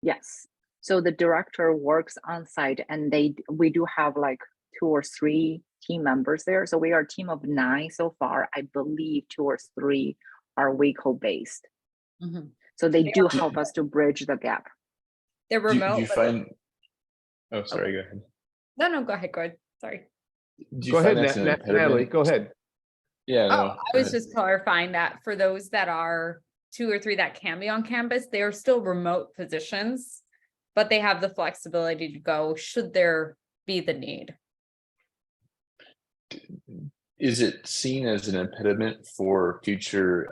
Yes. So the director works on site, and we do have like 2 or 3 team members there. So we are a team of 9 so far. I believe 2 or 3 are Waco based. Mhm. So they do help us to bridge the gap. They're Do remote. you but- find? Oh, sorry. Go ahead. No, go ahead. Go ahead. Sorry. Do you Go ahead, find that's an Nathaly, impediment? go ahead. Yeah. No. Oh, I go was ahead. just clarifying that for those that are 2 or 3 that can be on campus, they are still remote positions, but they have the flexibility to go should there be the need. Is it seen as an impediment for future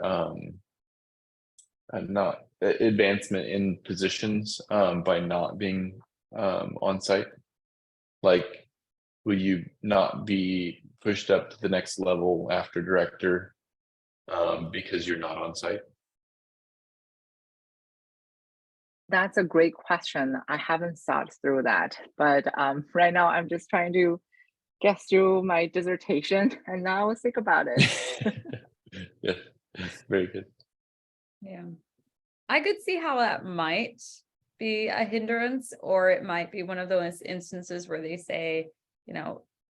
not advancement in positions by not being on site? Like, will you not be pushed up to the next level after director because you're not on site? That's a great question. I haven't thought through that, but right now I'm just trying to get through my dissertation, and now I'll think about it. Yeah, very good. Yeah. I could see how that might be a hindrance, or it might be one of those instances where they say,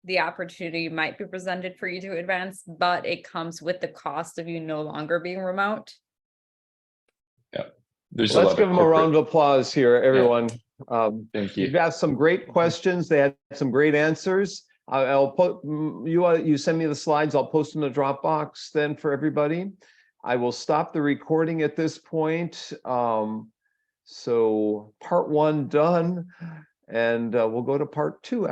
the opportunity might be presented for you to advance, but it comes with the cost of you no longer being remote. Yeah. There's Let's a lot give of them a round corporate. of applause here, everyone. Thank You've you. asked some great questions. They had some great answers. I'll put you send me the slides. I'll post in the Dropbox then for everybody. I will stop the recording at this point. So part 1 done, and we'll go to part 2.